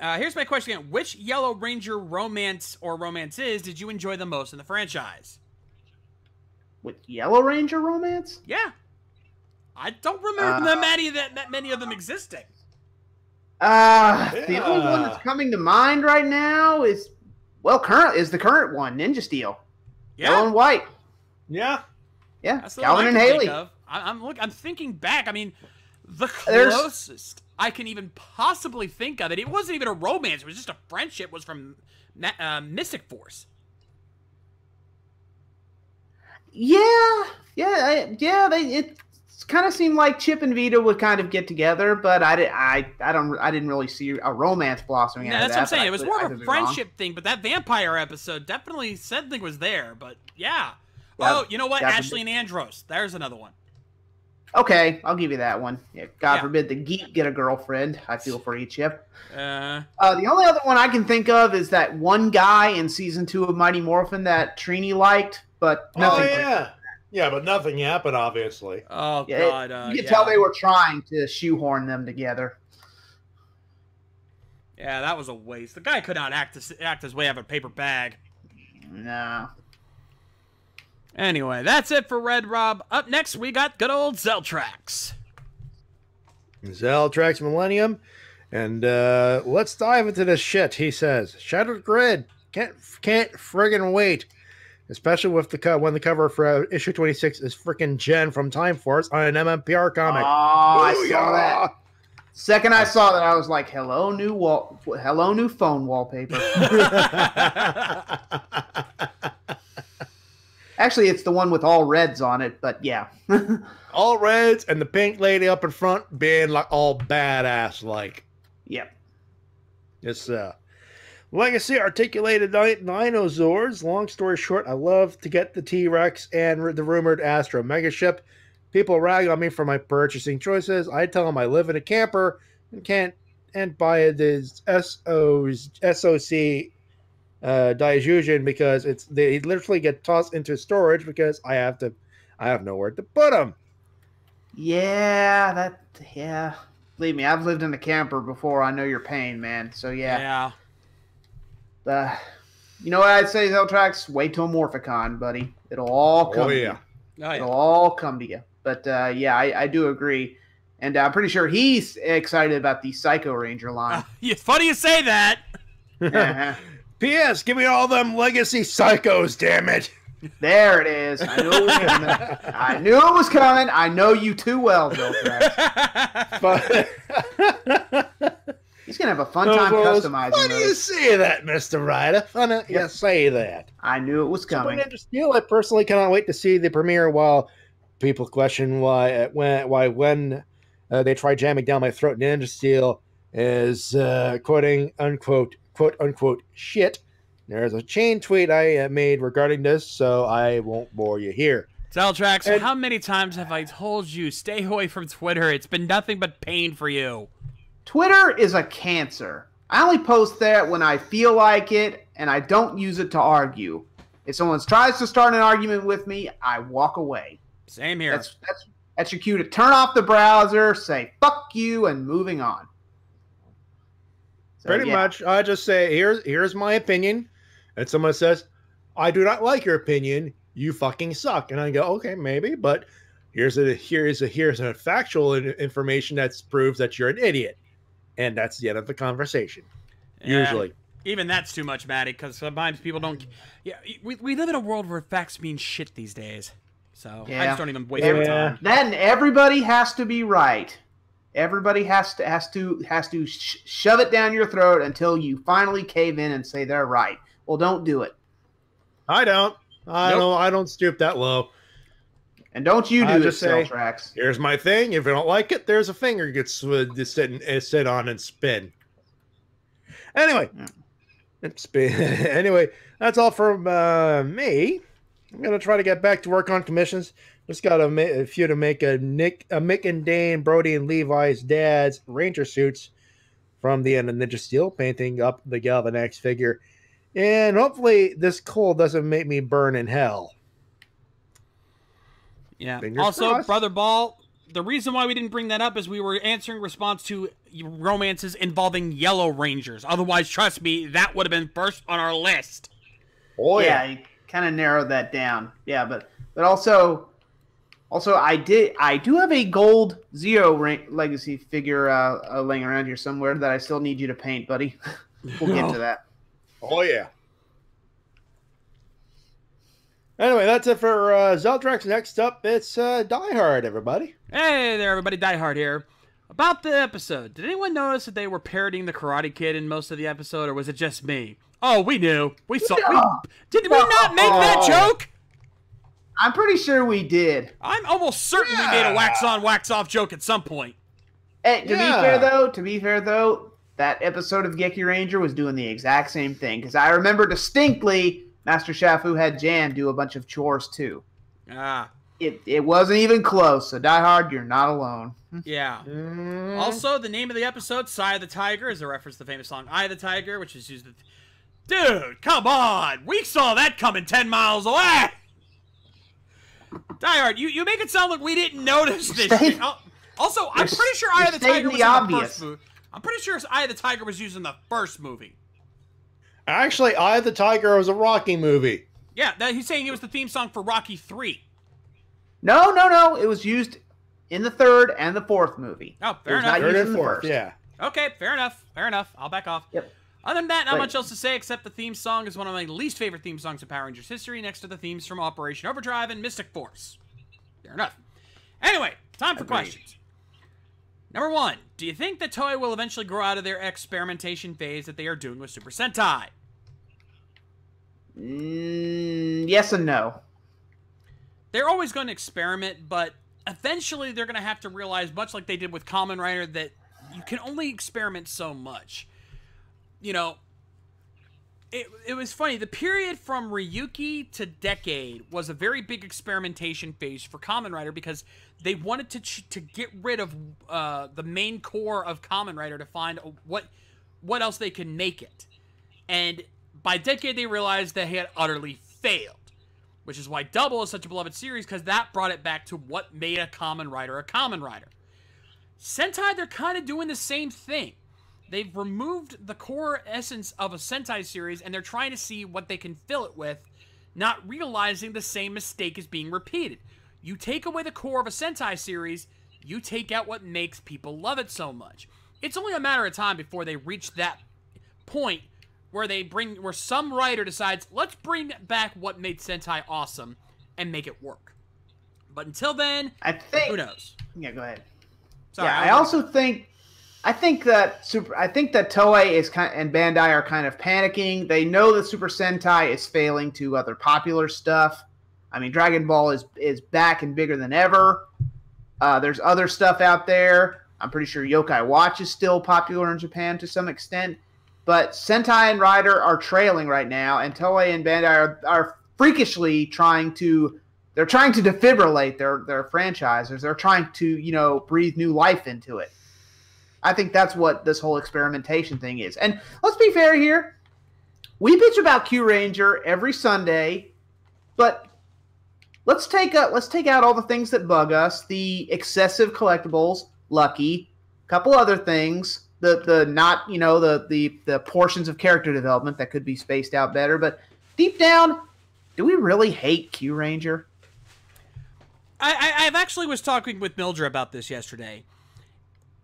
Here's my question again. Which Yellow Ranger romance or romances did you enjoy the most in the franchise? With Yellow Ranger romance? Yeah. I don't remember that many of them existing. The only one that's coming to mind right now is, the current one, Ninja Steel. Yeah. Yellow and white. Yeah. Yeah. That's the Calvin one and I can Haley. think of. I'm thinking back. I mean, the closest I can even possibly think of it. It wasn't even a romance. It was just a friendship. Was from Mystic Force. It kind of seemed like Chip and Vita would kind of get together, but I didn't really see a romance blossoming out of that. That's what I'm saying. It was more I of could a be friendship thing, but that vampire episode definitely something was there. But yeah. Yeah, Oh, you know what? God Ashley forbid. and Andros. There's another one. Okay, I'll give you that one. Yeah, God Yeah. forbid the geek get a girlfriend. I feel for you, Chip. Uh, The only other one I can think of is that one guy in season 2 of Mighty Morphin that Trini liked, but nothing. Oh, yeah. Yeah, but nothing happened, obviously. oh Yeah, God. you could tell they were trying to shoehorn them together. Yeah, that was a waste. The guy could not act his way out of a paper bag. No. Anyway, that's it for Red Rob. Up next, we got good old Zeltrax. Zeltrax Millennium. And let's dive into this shit, he says. Shattered Grid. Can't friggin' wait. Especially with when the cover for issue 26 is freaking Jen from Time Force on an MMPR comic. Oh, I Booyah! saw that. Second I saw that, I was like, hello, new phone wallpaper. Actually, it's the one with all reds on it, but yeah. All reds and the pink lady up in front being like all badass like. Yep. It's Legacy Articulated Dinosaurs. Long story short, I love to get the T-Rex and the rumored Astro Megaship. People rag on me for my purchasing choices. I tell them I live in a camper and can't buy this SOC Daijujin because they literally get tossed into storage because I have nowhere to put them. Yeah, believe me, I've lived in a camper before. I know your pain, man. So yeah. You know what I'd say, Zeltrax? Wait till Morphicon, buddy. It'll all come. Oh yeah. It'll all come to you. But yeah, I do agree. And I'm pretty sure he's excited about the Psycho Ranger line. It's funny you say that. Uh-huh. P.S. Give me all them legacy psychos, damn it. There it is. I knew it was coming. I knew it was coming. I know you too well, Zeltrax. But He's going to have a fun time customizing Why do you those. say that, Mr. Ryder? Funny you say that. I knew it was coming. Super Ninja Steel, I personally cannot wait to see the premiere. While people question why when they try jamming down my throat, Ninja Steel is quote unquote shit. There's a chain tweet I made regarding this, so I won't bore you here. Zeltrax, how many times have I told you stay away from Twitter? It's been nothing but pain for you. Twitter is a cancer. I only post there when I feel like it, and I don't use it to argue. If someone tries to start an argument with me, I walk away. Same here. That's your cue to turn off the browser, say fuck you, and moving on. So, Pretty much, I just say, here's my opinion. And someone says, I do not like your opinion. You fucking suck. And I go, okay, maybe, but here's a factual information that proves that you're an idiot. And that's the end of the conversation. Usually. Even that's too much, Matty, because sometimes people don't... Yeah, we live in a world where facts mean shit these days. So I just don't even waste my time. Then everybody has to be right. Everybody has to shove it down your throat until you finally cave in and say they're right. Well, don't do it. I don't. I don't stoop that low. And don't you do it, Zeltrax. Here's my thing. If you don't like it, there's a finger you get to sit on and spin. Anyway, anyway, that's all from me. I'm gonna try to get back to work on commissions. Just got a few to make a Mick and Dane, Brody and Levi's dad's Ranger suits from the end of Ninja Steel, painting up the Galvanax figure. And hopefully this cold doesn't make me burn in hell. Yeah. Fingers Also, crossed. Brother Ball, the reason why we didn't bring that up is we were answering response to romances involving Yellow Rangers. Otherwise, trust me, that would have been first on our list. Oh yeah, you kind of narrowed that down. Yeah, but also I do have a gold Zero Legacy figure laying around here somewhere that I still need you to paint, buddy. We'll get to that. Oh, yeah. Anyway, that's it for Zeltrax. Next up, it's Die Hard, everybody. Hey there, everybody. Die Hard here. About the episode, did anyone notice that they were parodying the Karate Kid in most of the episode, or was it just me? Oh, we knew. We saw. Did we not make that joke? I'm pretty sure we did. I'm almost certain we made a wax-on, wax-off joke at some point. Hey, to be fair though, that episode of Geki Ranger was doing the exact same thing, because I remember distinctly Master Shafu had Jan do a bunch of chores too. It wasn't even close, so Die Hard, you're not alone. Yeah. Also, the name of the episode, Sigh of the Tiger, is a reference to the famous song Eye of the Tiger, which is used... Dude, come on! We saw that coming 10 miles away! Die Hard, you make it sound like we didn't notice this shit. Also, I'm pretty sure Eye of the Tiger was in the first movie. I'm pretty sure Eye of the Tiger was used in the first movie. Actually, Eye of the Tiger was a Rocky movie. Yeah, he's saying it was the theme song for Rocky 3. No. It was used in the third and the fourth movie. Oh, fair enough. Third and fourth, yeah. Okay, fair enough. I'll back off. Yep. Other than that, not much else to say except the theme song is one of my least favorite theme songs in Power Rangers history, next to the themes from Operation Overdrive and Mystic Force. Fair enough. Anyway, time for questions. Number 1, do you think that Toei will eventually grow out of their experimentation phase that they are doing with Super Sentai? Yes and no. They're always going to experiment, but eventually they're going to have to realize, much like they did with Kamen Rider, that you can only experiment so much. You know, it was funny. The period from Ryuki to Decade was a very big experimentation phase for Kamen Rider because they wanted to get rid of the main core of Kamen Rider to find what else they could make it. And by Decade, they realized they had utterly failed, which is why Double is such a beloved series, because that brought it back to what made a Kamen Rider a Kamen Rider. Sentai, they're kind of doing the same thing. They've removed the core essence of a Sentai series, and they're trying to see what they can fill it with, not realizing the same mistake is being repeated. You take away the core of a Sentai series, you take out what makes people love it so much. It's only a matter of time before they reach that point where some writer decides, let's bring back what made Sentai awesome and make it work. But until then, who knows? Yeah, go ahead. Sorry, I also think I think that Toei is and Bandai are kind of panicking. They know that Super Sentai is failing to other popular stuff. I mean, Dragon Ball is back and bigger than ever. There's other stuff out there. I'm pretty sure Yokai Watch is still popular in Japan to some extent. But Sentai and Rider are trailing right now, and Toei and Bandai are freakishly trying to defibrillate their franchises. They're trying to, breathe new life into it. I think that's what this whole experimentation thing is. And let's be fair here. We bitch about Q Ranger every Sunday, but let's take out all the things that bug us, the excessive collectibles, Lucky, a couple other things, the portions of character development that could be spaced out better, but deep down, do we really hate Q Ranger? I've actually was talking with Mildred about this yesterday.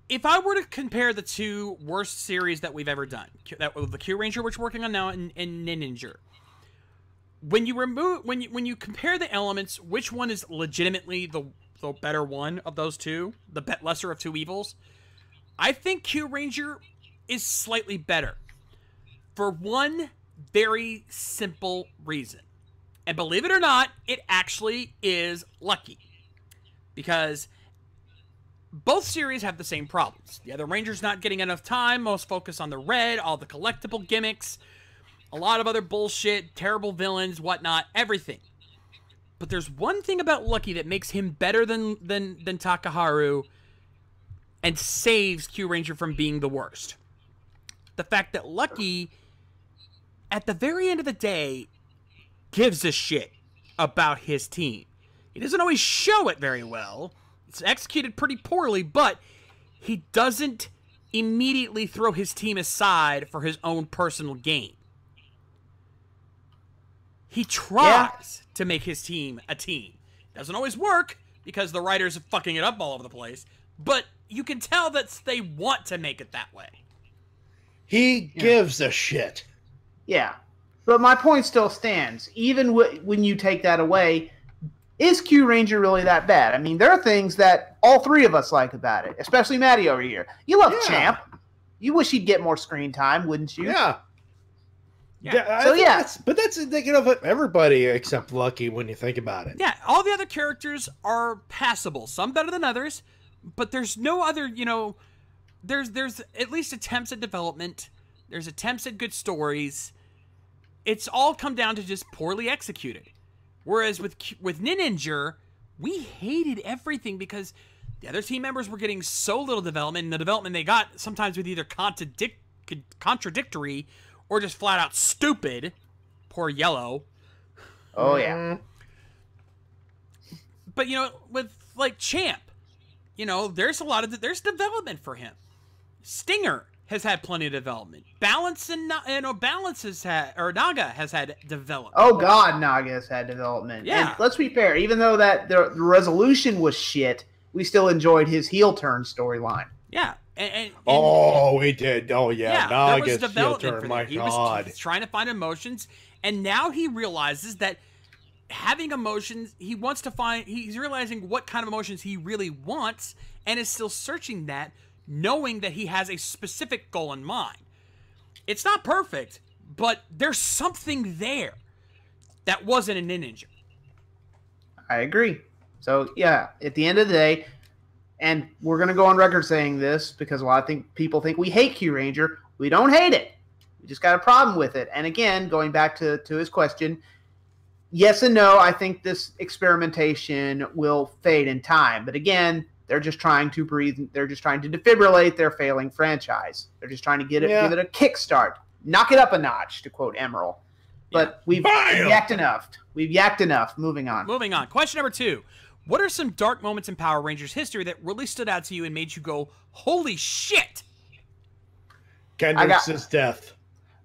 If I were to compare the two worst series that we've ever done, the Q Ranger, which we're working on now, and Ninja, when you compare the elements, which one is legitimately the better one of those two, the lesser of two evils? I think Q Ranger is slightly better for one very simple reason, and believe it or not, it actually is Lucky, because both series have the same problems. The other Ranger's not getting enough time, most focus on the red, all the collectible gimmicks, a lot of other bullshit, terrible villains, whatnot, everything. But there's one thing about Lucky that makes him better than Takaharu and saves Q Ranger from being the worst. The fact that Lucky, at the very end of the day, gives a shit about his team. He doesn't always show it very well. It's executed pretty poorly, but he doesn't immediately throw his team aside for his own personal gain. He tries to make his team a team. Doesn't always work because the writers are fucking it up all over the place, but you can tell that they want to make it that way. He gives a shit. Yeah, but my point still stands. Even when you take that away, is Q Ranger really that bad? I mean, there are things that all three of us like about it, especially Matty over here. You love Champ. You wish he'd get more screen time, wouldn't you? Yeah. Yeah. But that's thinking of everybody except Lucky when you think about it. Yeah, all the other characters are passable. Some better than others, but there's no other, there's at least attempts at development. There's attempts at good stories. It's all come down to just poorly executed. Whereas with Ninja, we hated everything because the other team members were getting so little development, and the development they got sometimes was either contradictory or just flat out stupid. Poor Yellow. Oh, yeah. But, with, Champ, there's there's development for him. Stinger has had plenty of development. Balance has had, or Naga has had development. Oh God, Naga has had development. Yeah. And let's be fair, even though that the resolution was shit, we still enjoyed his heel turn storyline. Yeah. We did. Oh yeah, there was Naga's heel development turn. for My that. He God. was trying to find emotions, and now he realizes that having emotions, he's realizing what kind of emotions he really wants, and is still searching that, knowing that he has a specific goal in mind. It's not perfect, but there's something there that wasn't in Ninja. I agree. So, yeah, at the end of the day, and we're going to go on record saying this because I think people think we hate Q Ranger. We don't hate it. We just got a problem with it. And again, going back to his question, yes and no, I think this experimentation will fade in time. But again, they're just trying to breathe. They're just trying to defibrillate their failing franchise. They're just trying to give it a kickstart, knock it up a notch, to quote Emerald. But we've yacked enough. We've yacked enough. Moving on. Question number 2. What are some dark moments in Power Rangers history that really stood out to you and made you go, holy shit? Kendrick's death.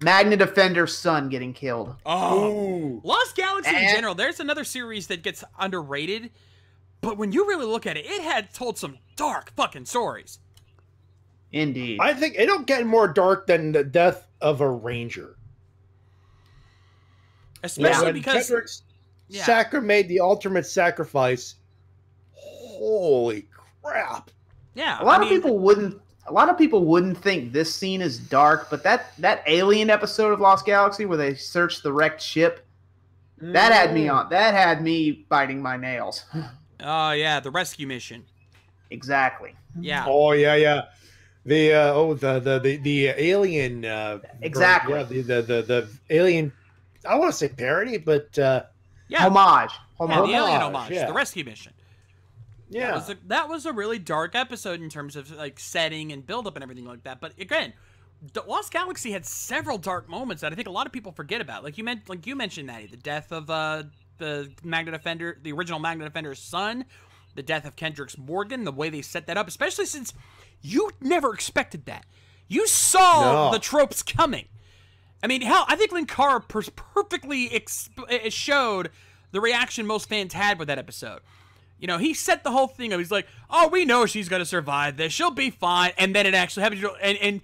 Magna Defender's son getting killed. Oh. Lost Galaxy in general. There's another series that gets underrated. But when you really look at it, it had told some dark fucking stories. Indeed. I think it don't get more dark than the death of a Ranger. Especially because Kendrick's made the ultimate sacrifice. Holy crap. Yeah. A lot of people wouldn't a lot of people wouldn't think this scene is dark, but that alien episode of Lost Galaxy where they search the wrecked ship, that had me on. That had me biting my nails. Oh yeah, the rescue mission. Exactly. Yeah. Oh yeah. The the alien. Exactly. Yeah, the alien. I don't want to say parody, but Yeah. Homage. Yeah, the alien homage. yeah. The rescue mission. yeah. That was a really dark episode in terms of like setting and build up and everything like that. But again, Lost Galaxy had several dark moments that I think a lot of people forget about. Like you mentioned, Natty, the death of the Magna Defender, the original Magna Defender's son, the death of Kendrick Morgan, the way they set that up, especially since you never expected that. You saw the tropes coming. I mean, hell, I think Linkara perfectly showed the reaction most fans had with that episode. You know, he set the whole thing up. He's like, "Oh, we know she's gonna survive this. She'll be fine." And then it actually happened, and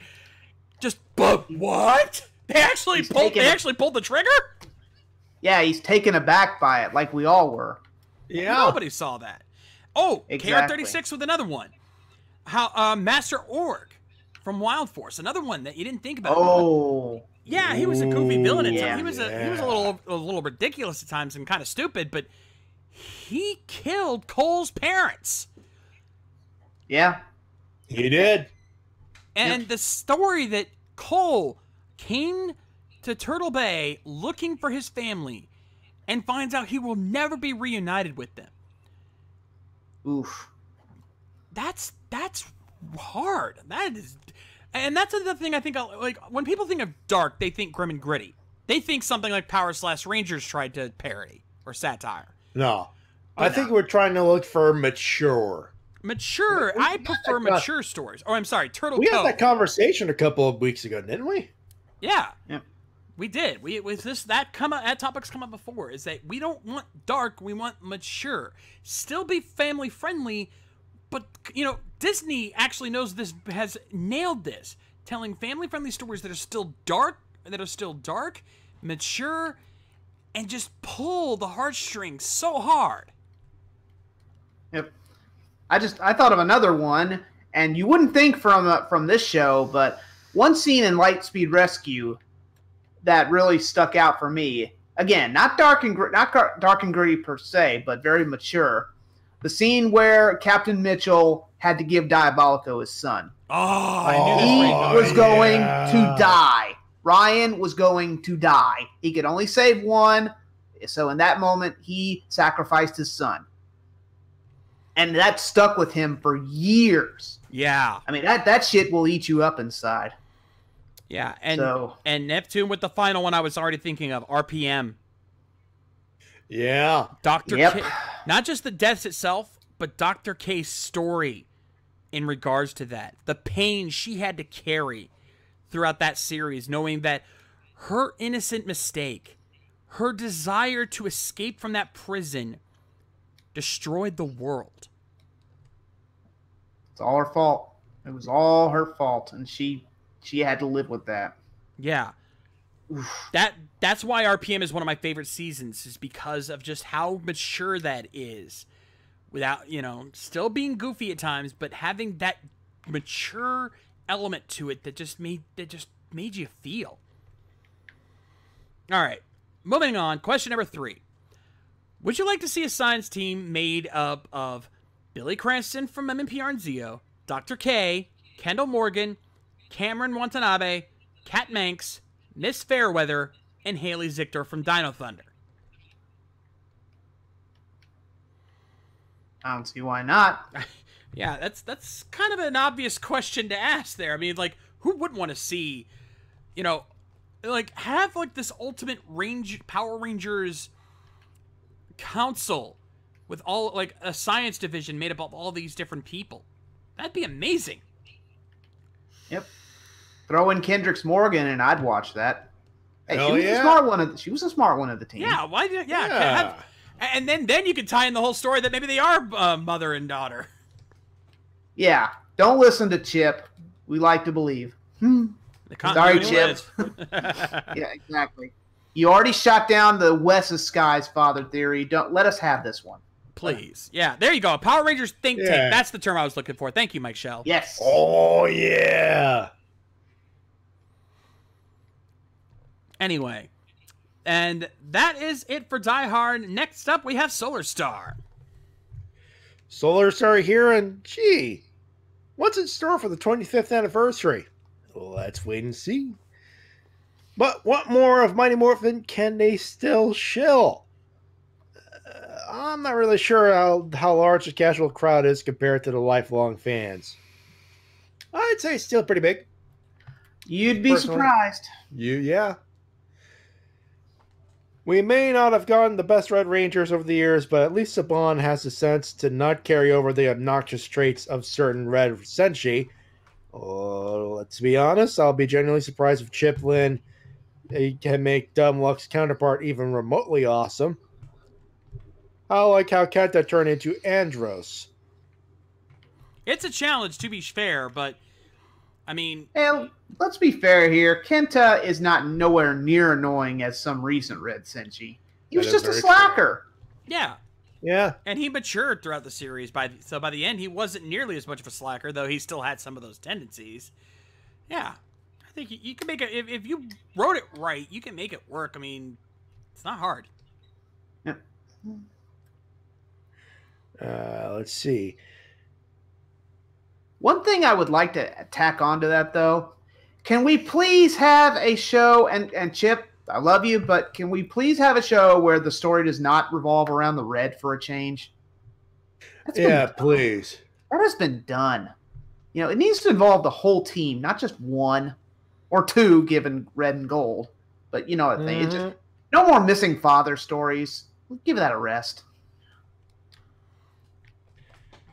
just, but what? They actually pulled the trigger. Yeah, he's taken aback by it, like we all were. Yeah. Nobody saw that. Oh, Exactly. KR36 with another one. How Master Org from Wild Force, another one that you didn't think about. Oh, Yeah, he was a goofy villain at yeah. times. He was a little ridiculous at times and kind of stupid, but he killed Cole's parents. yeah. He did. And the story that Cole came to Turtle Bay looking for his family and finds out he will never be reunited with them. Oof. That's hard. That is, and that's another thing I think. Like when people think of dark, they think grim and gritty. They think something like Power/Rangers tried to parody or satire. No. I think we're trying to look for mature. Mature. I prefer mature stories. Oh, I'm sorry, Turtle We had Cove. that conversation a couple of weeks ago, didn't we? Yeah. Yep. We did. That topic's come up before. Is that we don't want dark, we want mature. Still be family friendly, but Disney actually knows this, has nailed this, telling family friendly stories that are still dark, mature, and just pull the heartstrings so hard. Yep. I thought of another one, and you wouldn't think from this show, but one scene in Lightspeed Rescue that really stuck out for me. Again, not dark and gritty per se, but very mature. The scene where Captain Mitchell had to give Diabolico his son. Oh, I knew He this was going to die. Ryan was going to die. He could only save one, so in that moment, he sacrificed his son. And that stuck with him for years. Yeah. I mean, that shit will eat you up inside. Yeah, and So- and Neptune with the final one I was already thinking of, RPM. Yeah. Dr. Yep. K, not just the deaths itself, but Dr. K's story in regards to that. The pain she had to carry throughout that series, knowing that her innocent mistake, her desire to escape from that prison, destroyed the world. It's all her fault. It was all her fault, and she had to live with that. Yeah. That's why RPM is one of my favorite seasons, is because of just how mature that is. Without, still being goofy at times, but having that mature element to it that just made you feel. All right. Moving on. Question number 3. Would you like to see a science team made up of Billy Cranston from MMPR and Zeo, Dr. K, Kendall Morgan, Cameron Watanabe, Kat Manx, Miss Fairweather, and Haley Zichter from Dino Thunder? I don't see why not. Yeah, that's kind of an obvious question to ask there. I mean, like, who wouldn't want to see, have this ultimate Power Rangers council with all, a science division made up of all these different people? That'd be amazing. Yep. Throw in Kendrick Morgan, and I'd watch that. Hey, Hell she was yeah. a smart one. She was a smart one of the team. Yeah, why? Yeah, Yeah. and then you could tie in the whole story that maybe they are mother and daughter. Yeah. Don't listen to Chip. We like to believe. The Sorry, continuity Chip. lives. Yeah, exactly. You already shot down the Wes is Sky's father theory. Don't let us have this one. please. Yeah, there you go. A Power Rangers think tank. Yeah. That's the term I was looking for. Thank you, Mike Shell. Yes. Oh, yeah. Anyway, and that is it for Die Hard. Next up, we have Solar Star. Solar Star here, and gee, what's in store for the 25th anniversary? Let's wait and see. But what more of Mighty Morphin can they still shill? I'm not really sure how large the casual crowd is compared to the lifelong fans. I'd say it's still pretty big. You'd be Personally. surprised. Yeah. We may not have gotten the best Red Rangers over the years, but at least Saban has the sense to not carry over the obnoxious traits of certain Red Senshi. Oh, let's be honest, I'll be genuinely surprised if Chip Lin can make Dumb Luck's counterpart even remotely awesome. I like how Kenta turned into Andros. It's a challenge, to be fair, but, I mean... And let's be fair here. Kenta is not nowhere near annoying as some recent Red Senshi. He was That is just a very slacker. Yeah. Yeah. And he matured throughout the series. So by the end, he wasn't nearly as much of a slacker, though he still had some of those tendencies. Yeah. I think you can make it... If you wrote it right, you can make it work. I mean, it's not hard. Yeah. Let's see. One thing I would like to tack onto that, though, can we please have a show, and Chip, I love you, but can we please have a show where the story does not revolve around the Red for a change? That's been Yeah, done. please. That has been done. You know, it needs to involve the whole team, not just one or two given Red and Gold. But you know what I think? It's just, no more missing father stories. Give that a rest.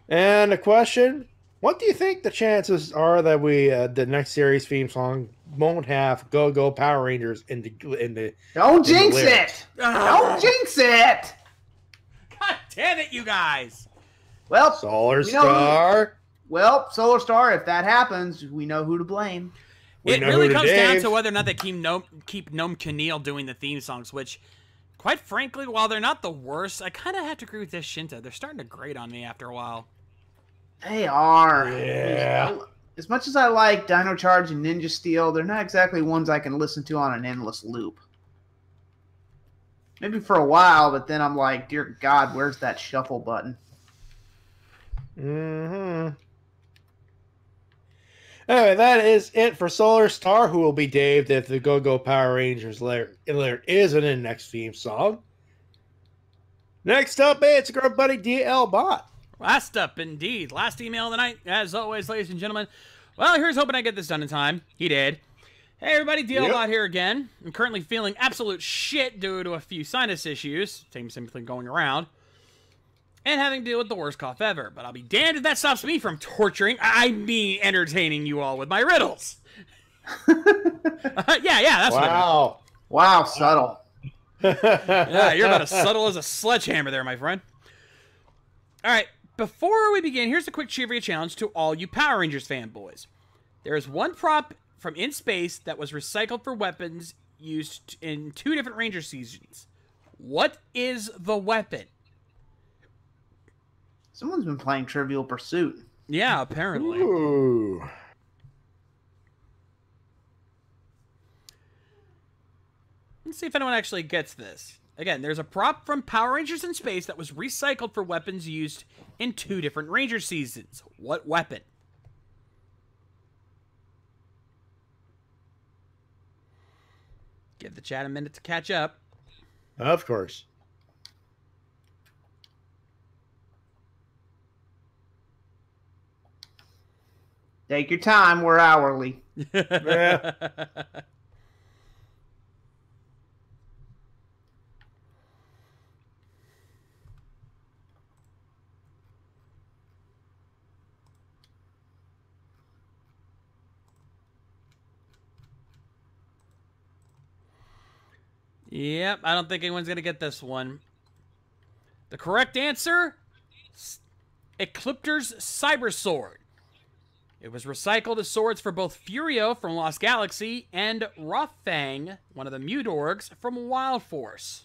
And a question: what do you think the chances are that the next series theme song won't have Go Go Power Rangers in the Don't jinx lyrics. it! Don't jinx it! God damn it, you guys! Well, Solar we know Star? well, Solar Star, if that happens, we know who to blame. We It know really who to comes down Dave. to whether or not they keep Gnome Keneal doing the theme songs, which, quite frankly, while they're not the worst, I kind of have to agree with this Shinta. They're starting to grate on me after a while. They are. Yeah. As much as I like Dino Charge and Ninja Steel, they're not exactly ones I can listen to on an endless loop. Maybe for a while, but then I'm like, dear God, where's that shuffle button? Mm-hmm. Anyway, that is it for Solar Star, who will be Dave if the Go Go Power Rangers lyric isn't in the next theme song. Next up, it's our buddy DL Bot. Last up, indeed. Last email of the night, as always, ladies and gentlemen. Well, here's hoping I get this done in time. He did. Hey, everybody, DL Bot here again. I'm currently feeling absolute shit due to a few sinus issues, same simply going around, and having to deal with the worst cough ever. But I'll be damned if that stops me from entertaining you all with my riddles. Yeah, that's what I meant. Wow, subtle. Yeah, you're about as subtle as a sledgehammer there, my friend. All right, before we begin, here's a quick trivia challenge to all you Power Rangers fanboys. There is one prop from in space that was recycled for weapons used in 2 different Ranger seasons. What is the weapon? Someone's been playing Trivial Pursuit. Yeah, apparently. Ooh. Let's see if anyone actually gets this. Again, there's a prop from Power Rangers in Space that was recycled for weapons used in 2 different Ranger seasons. What weapon? Give the chat a minute to catch up. Of course. Take your time, we're hourly. Yeah. Yep, I don't think anyone's going to get this one. The correct answer? Ecliptor's Cyber Sword. It was recycled as swords for both Furio from Lost Galaxy and Rothfang, one of the Mudorgs from Wild Force.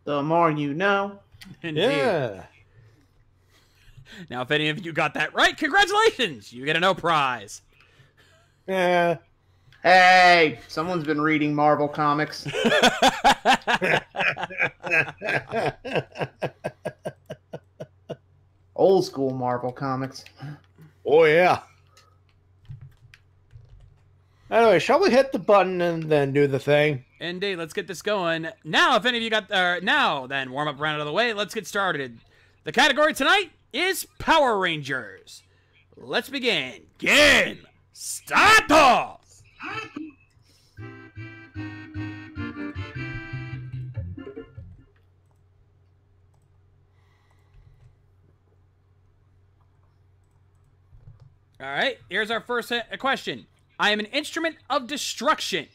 The more you know. Indeed. Yeah. Now, if any of you got that right, congratulations! You get a no prize. Yeah. Hey, someone's been reading Marvel comics. Old school Marvel comics. Oh, yeah. Anyway, shall we hit the button and then do the thing? Indeed, let's get this going. Now, if any of you got now, then warm up round out of the way. Let's get started. The category tonight is Power Rangers. Let's begin. Game start. All right, here's our first question. I am an instrument of destruction.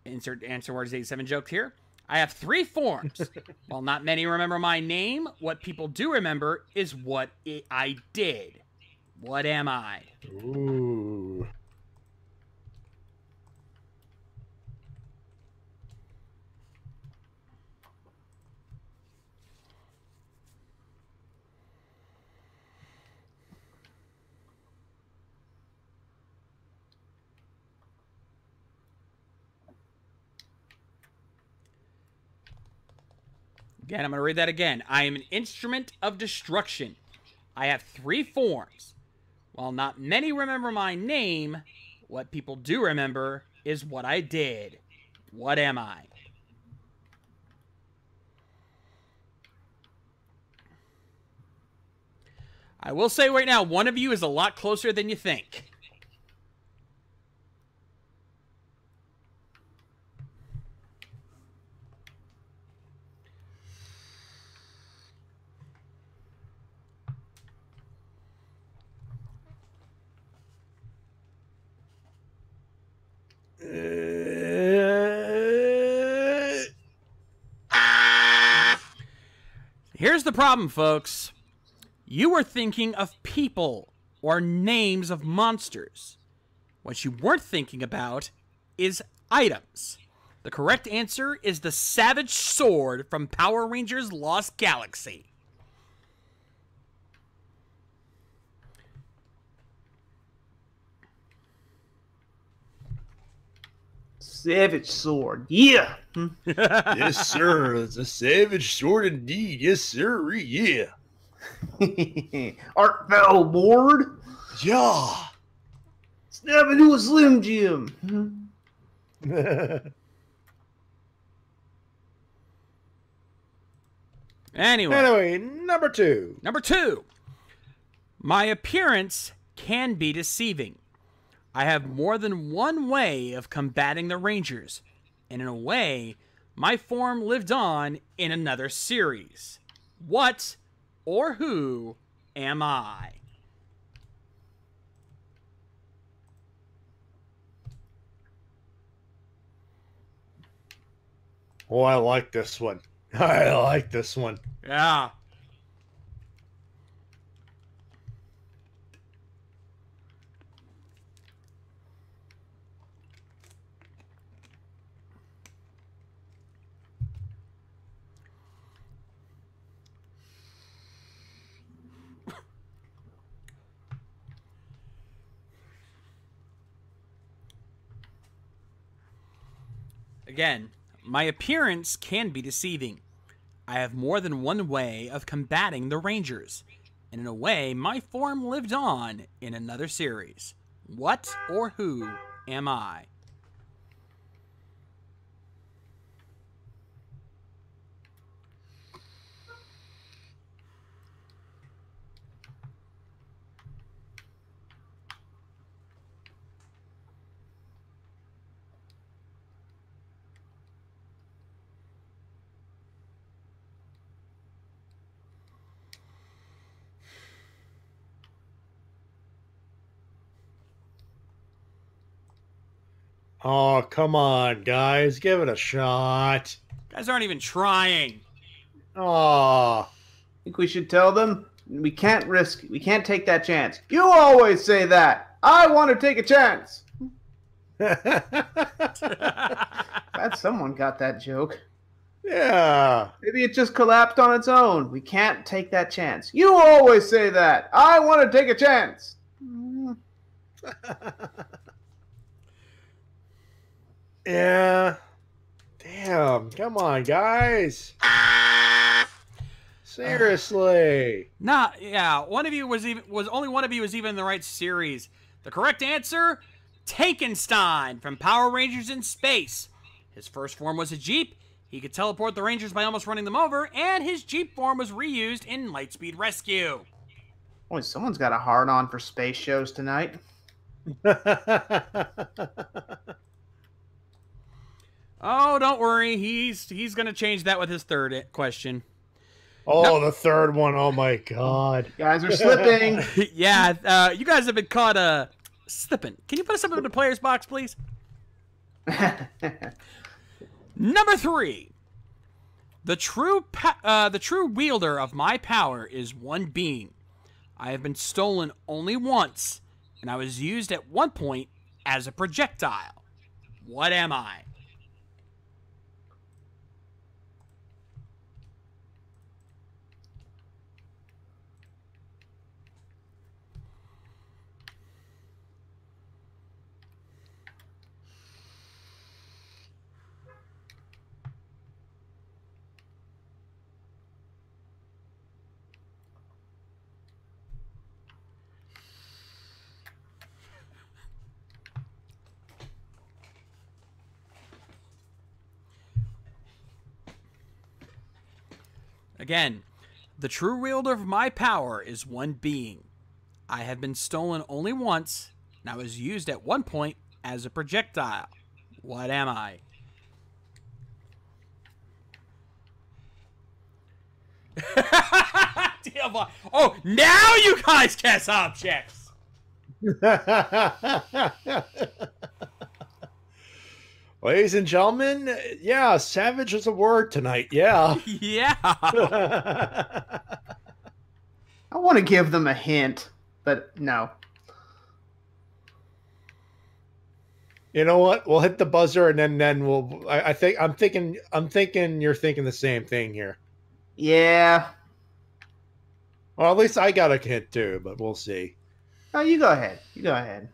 Insert answer words 87 joke here. I have 3 forms. While not many remember my name, what people do remember is what I did. What am I? Ooh. Again, I'm going to read that again. I am an instrument of destruction. I have 3 forms. While not many remember my name, what people do remember is what I did. What am I? I will say right now, one of you is a lot closer than you think. Here's the problem, folks. You were thinking of people or names of monsters. What you weren't thinking about is items. The correct answer is the Savage Sword from Power Rangers Lost Galaxy. Savage Sword. Yeah. Yes, sir. It's a savage sword indeed. Yes, sir. Yeah. Art thou bored? Yeah. Snap into a Slim Jim. Anyway, Number 2. number 2. My appearance can be deceiving. I have more than one way of combating the Rangers, and in a way, my form lived on in another series. What or who am I? Oh, I like this one. I like this one. Yeah. Again, my appearance can be deceiving. I have more than one way of combating the Rangers, and in a way, my form lived on in another series. What or who am I? Oh, come on, guys. Give it a shot. Guys aren't even trying. Oh. Think we should tell them? We can't risk it. We can't take that chance. You always say that. I want to take a chance. Glad someone got that joke. Yeah. Maybe it just collapsed on its own. We can't take that chance. You always say that. I want to take a chance. Yeah. Damn. Come on, guys. Seriously. Nah, yeah. Only one of you was even in the right series. The correct answer, Tankenstein from Power Rangers in Space. His first form was a Jeep. He could teleport the Rangers by almost running them over, and his Jeep form was reused in Lightspeed Rescue. Boy, someone's got a hard-on for space shows tonight. Oh, don't worry. He's going to change that with his third question. Oh, the third one. Oh, my God. You guys are slipping. Yeah, you guys have been caught slipping. Can you put us up in the player's box, please? Number 3. The true wielder of my power is one being. I have been stolen only once, and I was used at one point as a projectile. What am I? Again, the true wielder of my power is one being. I have been stolen only once, and I was used at one point as a projectile. What am I? Oh, now you guys guess objects! Ladies and gentlemen, yeah, savage is a word tonight. Yeah. Yeah. I want to give them a hint, but no. You know what? We'll hit the buzzer and then we'll. I'm thinking you're thinking the same thing here. Yeah. Well, at least I got a hint too, but we'll see. Oh, you go ahead. You go ahead.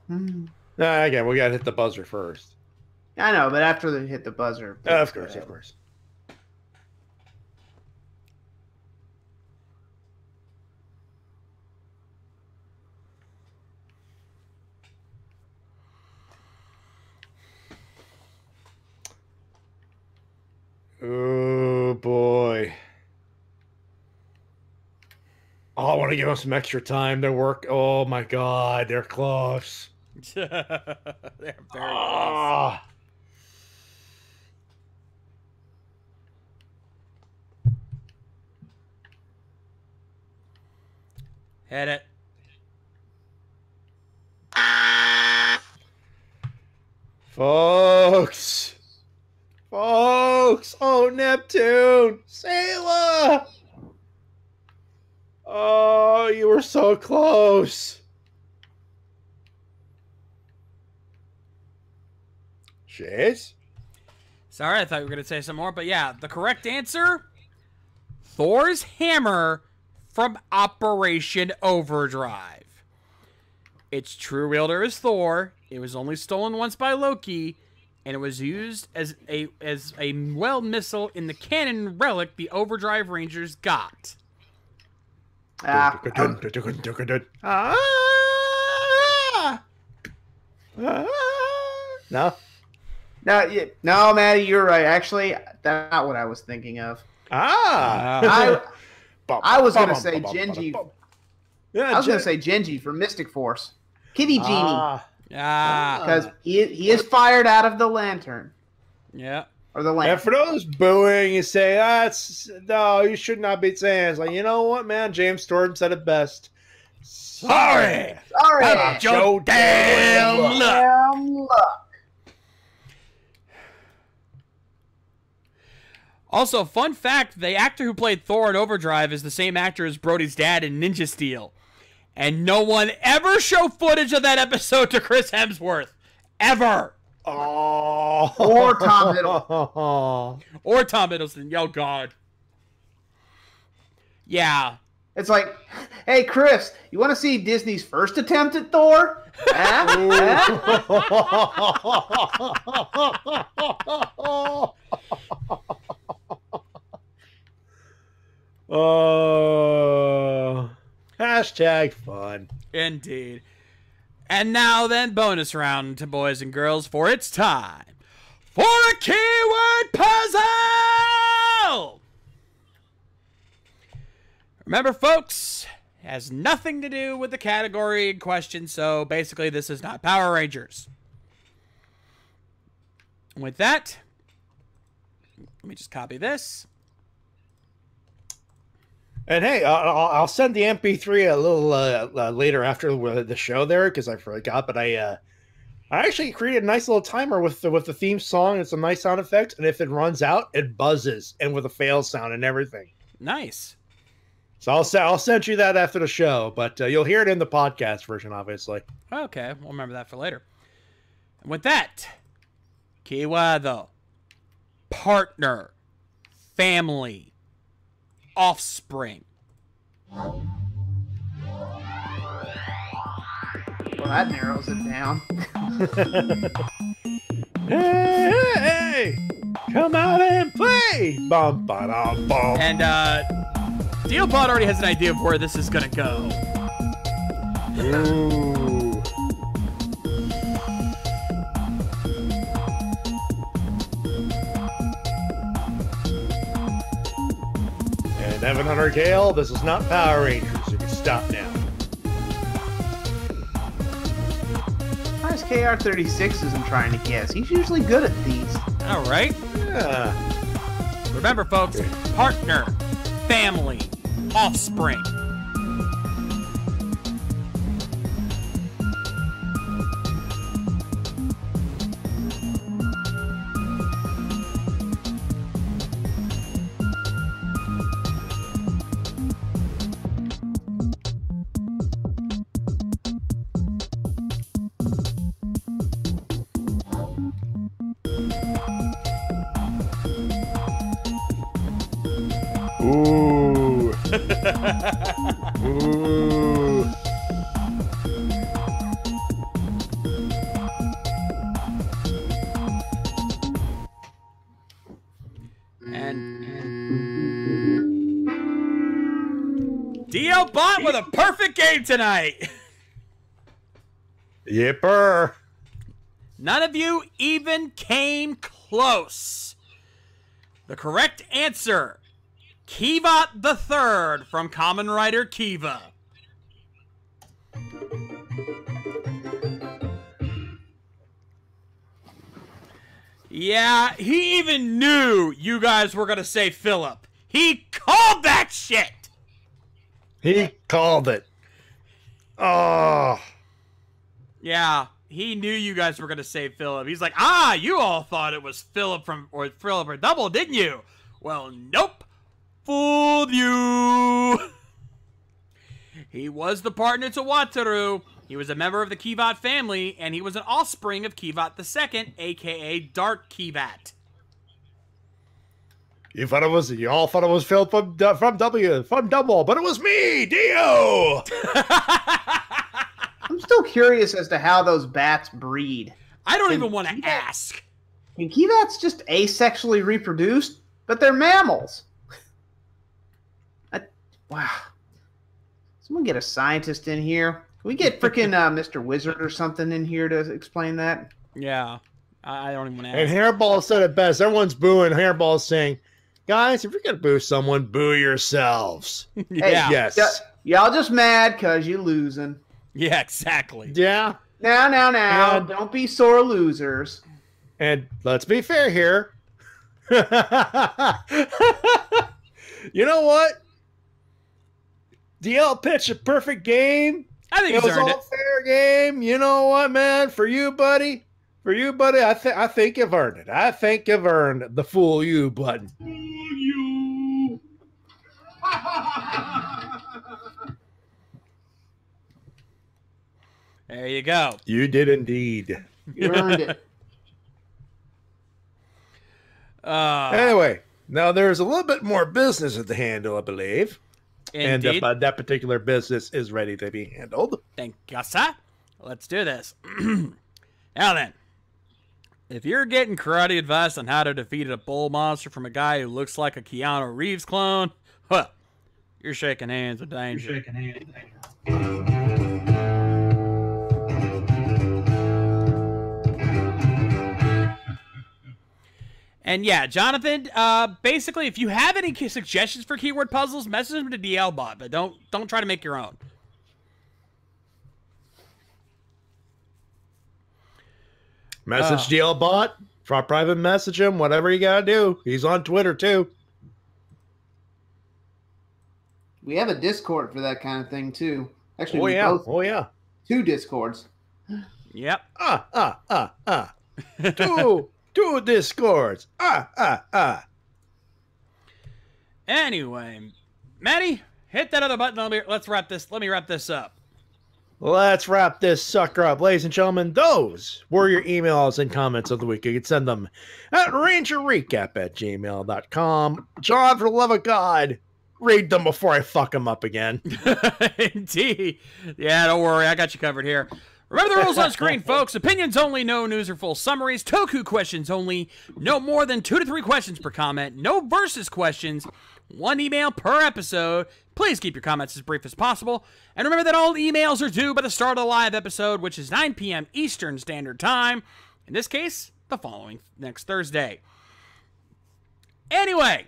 Again, we gotta hit the buzzer first. I know, but after they hit the buzzer. Of course, of course. Oh boy. Oh, I want to give them some extra time to work. Oh my God, they're close. They're very close. Ah. Hit it. Folks. Oh, Neptune. Sayla. Oh, you were so close. Shades? Sorry, I thought you were going to say some more, but yeah, the correct answer, Thor's hammer from Operation Overdrive. Its true wielder is Thor. It was only stolen once by Loki, and it was used as a well missile in the cannon relic the Overdrive Rangers got. No? No, Maddie, you're right. Actually, that's not what I was thinking of. I was going to say Genji. Yeah, I was going to say Genji from Mystic Force. Kitty Genie. Because he is fired out of the lantern. Yeah. Or the lantern. And for those booing, you say, no, you should not be saying it. It's like, you know what, man? James Storm said it best. Sorry. About your damn luck. Also, fun fact, the actor who played Thor in Overdrive is the same actor as Brody's dad in Ninja Steel. And no one ever showed footage of that episode to Chris Hemsworth. Ever. Oh. Or Tom Hiddleston. Or Tom Hiddleston. Oh, God. Yeah. It's like, hey, Chris, you want to see Disney's first attempt at Thor? Hashtag fun. Indeed. And now then, bonus round to boys and girls, for it's time for a keyword puzzle! Remember, folks, it has nothing to do with the category in question, so basically this is not Power Rangers. With that, let me just copy this. And hey, I'll send the MP3 a little later after the show there because I forgot. But I actually created a nice little timer with the theme song and some nice sound effects. And if it runs out, it buzzes and with a fail sound and everything. Nice. So I'll send you that after the show, but you'll hear it in the podcast version, obviously. Okay, we'll remember that for later. And with that, keyword though, partner, family, offspring. Well, that narrows it down. Hey, come out and play! Bum, ba-dum, bum. And Dealbot already has an idea of where this is gonna go. Ooh. And Evan Hunter Gale, this is not Power Rangers. You can stop now. Why KR36 isn't trying to guess? He's usually good at these. All right. Yeah. Remember, folks, partner, family, offspring. Ooh. Ooh. And Dio Bot with a perfect game tonight. Yipper. None of you even came close. The correct answer, Kivat the Third from Kamen Rider Kiva. Yeah, he even knew you guys were gonna say Philip. He called that shit. He called it. Oh. Yeah, he knew you guys were gonna say Philip. He's like, you all thought it was Philip or Double, didn't you? Well, nope. Fooled you. He was the partner to Wataru. He was a member of the Kivat family, and he was an offspring of Kivat II, aka Dark Kivat. You all thought it was Phil from Double, but it was me, Dio. I'm still curious as to how those bats breed. I don't even want to ask. Can Kivats just asexually reproduce? But they're mammals. Wow. Someone get a scientist in here. Can we get freaking Mr. Wizard or something in here to explain that? Yeah, I don't even want to ask. And Hairball said it best. Everyone's booing. Hairball's saying, guys, if you're going to boo someone, boo yourselves. Yeah. Hey, Yes. Y'all just mad because you're losing. Yeah, exactly. Yeah. Now. Don't be sore losers. And let's be fair here. You know what? DL pitched a perfect game. I think It he's was earned all it. fair game. You know what, man? For you, buddy, I think you've earned it. I think you've earned the fool you button. Fool you. There you go. You did indeed. You earned it. Anyway, now there's a little bit more business at the handle, I believe. Indeed. And that particular business is ready to be handled. Thank you, sir. Let's do this. Now then, if you're getting karate advice on how to defeat a bull monster from a guy who looks like a Keanu Reeves clone, well, you're shaking hands with danger. And yeah, Jonathan, basically, if you have any suggestions for keyword puzzles, message them to DLBot, but don't try to make your own. Message DLBot, private message him, whatever you gotta do. He's on Twitter too. We have a Discord for that kind of thing too. Actually, Oh yeah. 2 Discords. Yep. Two Discords. Anyway, Matty, hit that other button. Let's wrap this. Let me wrap this up. Let's wrap this sucker up. Ladies and gentlemen, those were your emails and comments of the week. You can send them at rangerrecap@gmail.com. John, for the love of God, read them before I fuck them up again. Indeed. Yeah, don't worry. I got you covered here. Remember the rules on screen, folks. Opinions only, no news or full summaries. Toku questions only. No more than 2 to 3 questions per comment. No versus questions. 1 email per episode. Please keep your comments as brief as possible. And remember that all emails are due by the start of the live episode, which is 9 p.m. Eastern Standard Time. In this case, the following next Thursday. Anyway,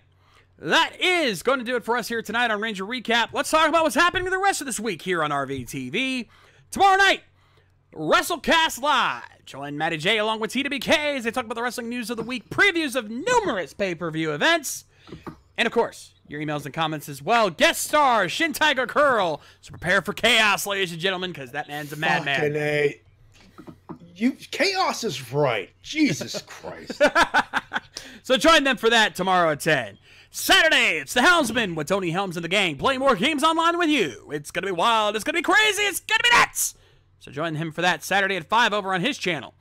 that is going to do it for us here tonight on Ranger Recap. Let's talk about what's happening the rest of this week here on RVTV. Tomorrow night, WrestleCast Live. Join Matty Jay along with TWK as they talk about the wrestling news of the week, previews of numerous pay-per-view events, and of course, your emails and comments as well. Guest star Shin Tiger Curl. So prepare for chaos, ladies and gentlemen, because that man's a madman. Chaos is right. Jesus Christ. So join them for that tomorrow at 10. Saturday, it's the Helmsman with Tony Helms and the gang playing more games online with you. It's going to be wild. It's going to be crazy. It's going to be nuts. So join him for that Saturday at 5 over on his channel.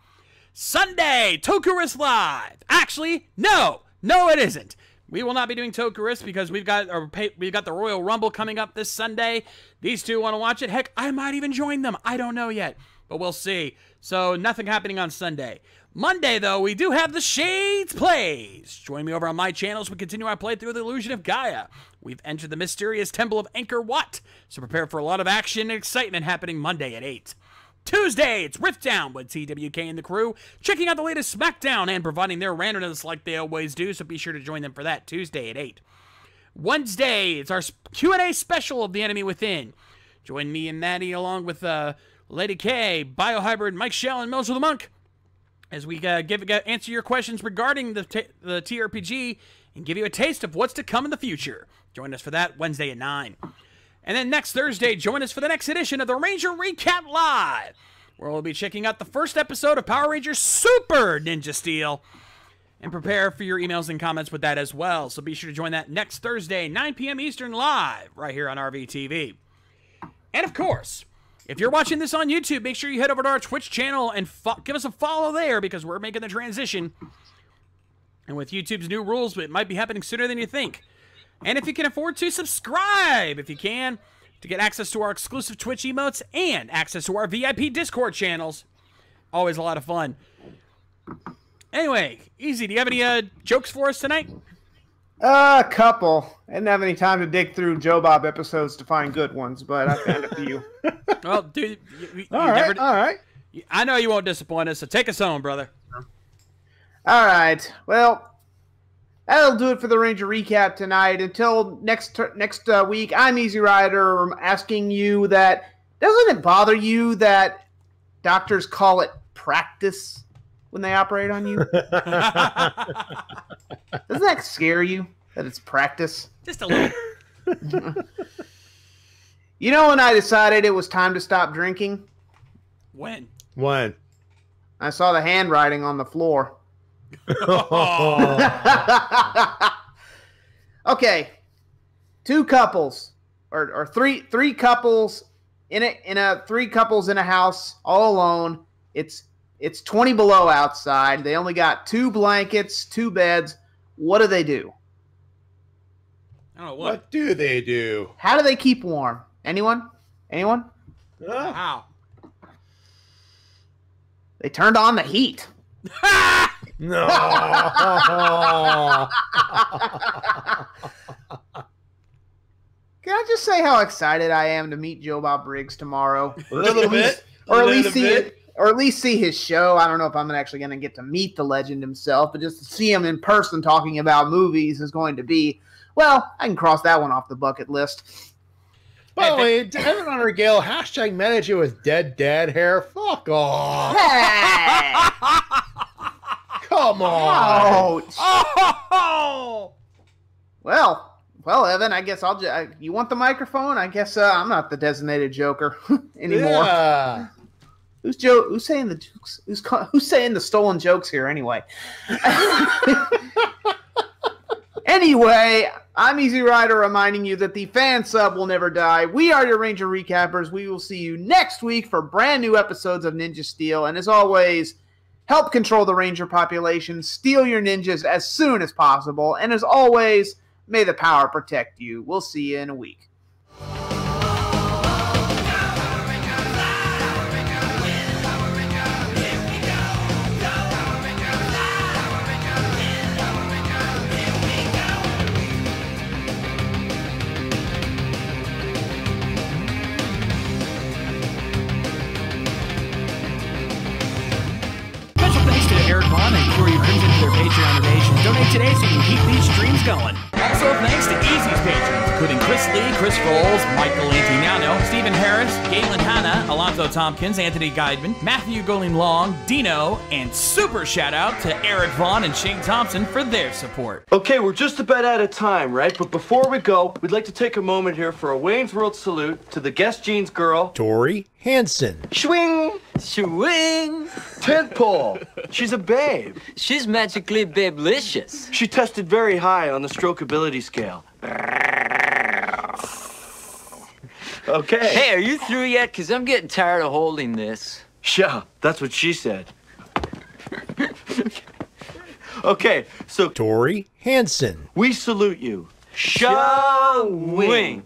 Sunday, Tokurist Live. Actually, no, it isn't. We will not be doing Tokurist because we've got the Royal Rumble coming up this Sunday. These two want to watch it. Heck, I might even join them. I don't know yet, but we'll see. So nothing happening on Sunday. Monday, though, we do have the Shades Plays. Join me over on my channel as we continue our playthrough of the Illusion of Gaia. We've entered the mysterious Temple of Angkor Wat, so prepare for a lot of action and excitement happening Monday at 8. Tuesday, it's Rift Down with TWK and the crew, checking out the latest SmackDown and providing their randomness like they always do, so be sure to join them for that Tuesday at 8. Wednesday, it's our Q&A special of The Enemy Within. Join me and Maddie along with Lady K, Biohybrid, Mike Shell, and Mills of the Monk as we answer your questions regarding the TRPG and give you a taste of what's to come in the future. Join us for that Wednesday at 9. And then next Thursday, join us for the next edition of the Ranger Recap Live, where we'll be checking out the first episode of Power Rangers Super Ninja Steel. And prepare for your emails and comments with that as well. So be sure to join that next Thursday, 9 p.m. Eastern live, right here on RVTV. And of course, if you're watching this on YouTube, make sure you head over to our Twitch channel and give us a follow there because we're making the transition. And with YouTube's new rules, it might be happening sooner than you think. And if you can afford to, subscribe if you can to get access to our exclusive Twitch emotes and access to our VIP Discord channels. Always a lot of fun. Anyway, Easy, do you have any jokes for us tonight? A couple. I didn't have any time to dig through Joe Bob episodes to find good ones, but I found a few. Well, dude, all right. I know you won't disappoint us, so take us home, brother. All right. Well, that'll do it for the Ranger Recap tonight. Until next week, I'm Easy Rider asking you that, doesn't it bother you that doctors call it practice when they operate on you? Doesn't that scare you, that it's practice? Just a little. You know when I decided it was time to stop drinking? When? I saw the handwriting on the floor. Okay, 2 couples or three couples in a house all alone. It's 20 below outside. They only got 2 blankets, 2 beds, What do they do? I don't know What do they do? How do they keep warm? Anyone? How? They turned on the heat. No. Can I just say how excited I am to meet Joe Bob Briggs tomorrow? A little bit. Or at least see his show. I don't know if I'm actually going to get to meet the legend himself, but just to see him in person talking about movies is going to be, well, I can cross that one off the bucket list. By the way, Evan Hunter Gale, hashtag manage you with dead dad hair. Fuck off. Hey! Come on. Ouch. Oh! Well, Evan, I guess I'll just... you want the microphone? I guess I'm not the designated joker anymore. Yeah. Who's Joe? Who's saying the jokes? Who's saying the stolen jokes here anyway? Anyway, I'm Easy Rider reminding you that the fan sub will never die. We are your Ranger Recappers. We will see you next week for brand new episodes of Ninja Steel. And as always, help control the Ranger population. Steal your ninjas as soon as possible. And as always, may the power protect you. We'll see you in a week. Eric Vaughn and Corey Crimson for their Patreon donations. Donate today so you can keep these streams going. Also, thanks to Easy's patrons, including Chris Lee, Chris Foles, Michael Antignano, Stephen Harris, Galen Hanna, Alonzo Tompkins, Anthony Guidman, Matthew Goling Long, Dino, and super shout out to Eric Vaughn and Shane Thompson for their support. Okay, we're just about out of time, right? But before we go, we'd like to take a moment here for a Wayne's World salute to the Guest Jeans girl, Tori Hansen. Swing! Swing! Tentpole! She's a babe. She's magically babelicious. She tested very high on the strokeability scale. Okay. Hey, are you through yet? Because I'm getting tired of holding this. Yeah, that's what she said. Okay, so Tori Hansen. we salute you. Shawing!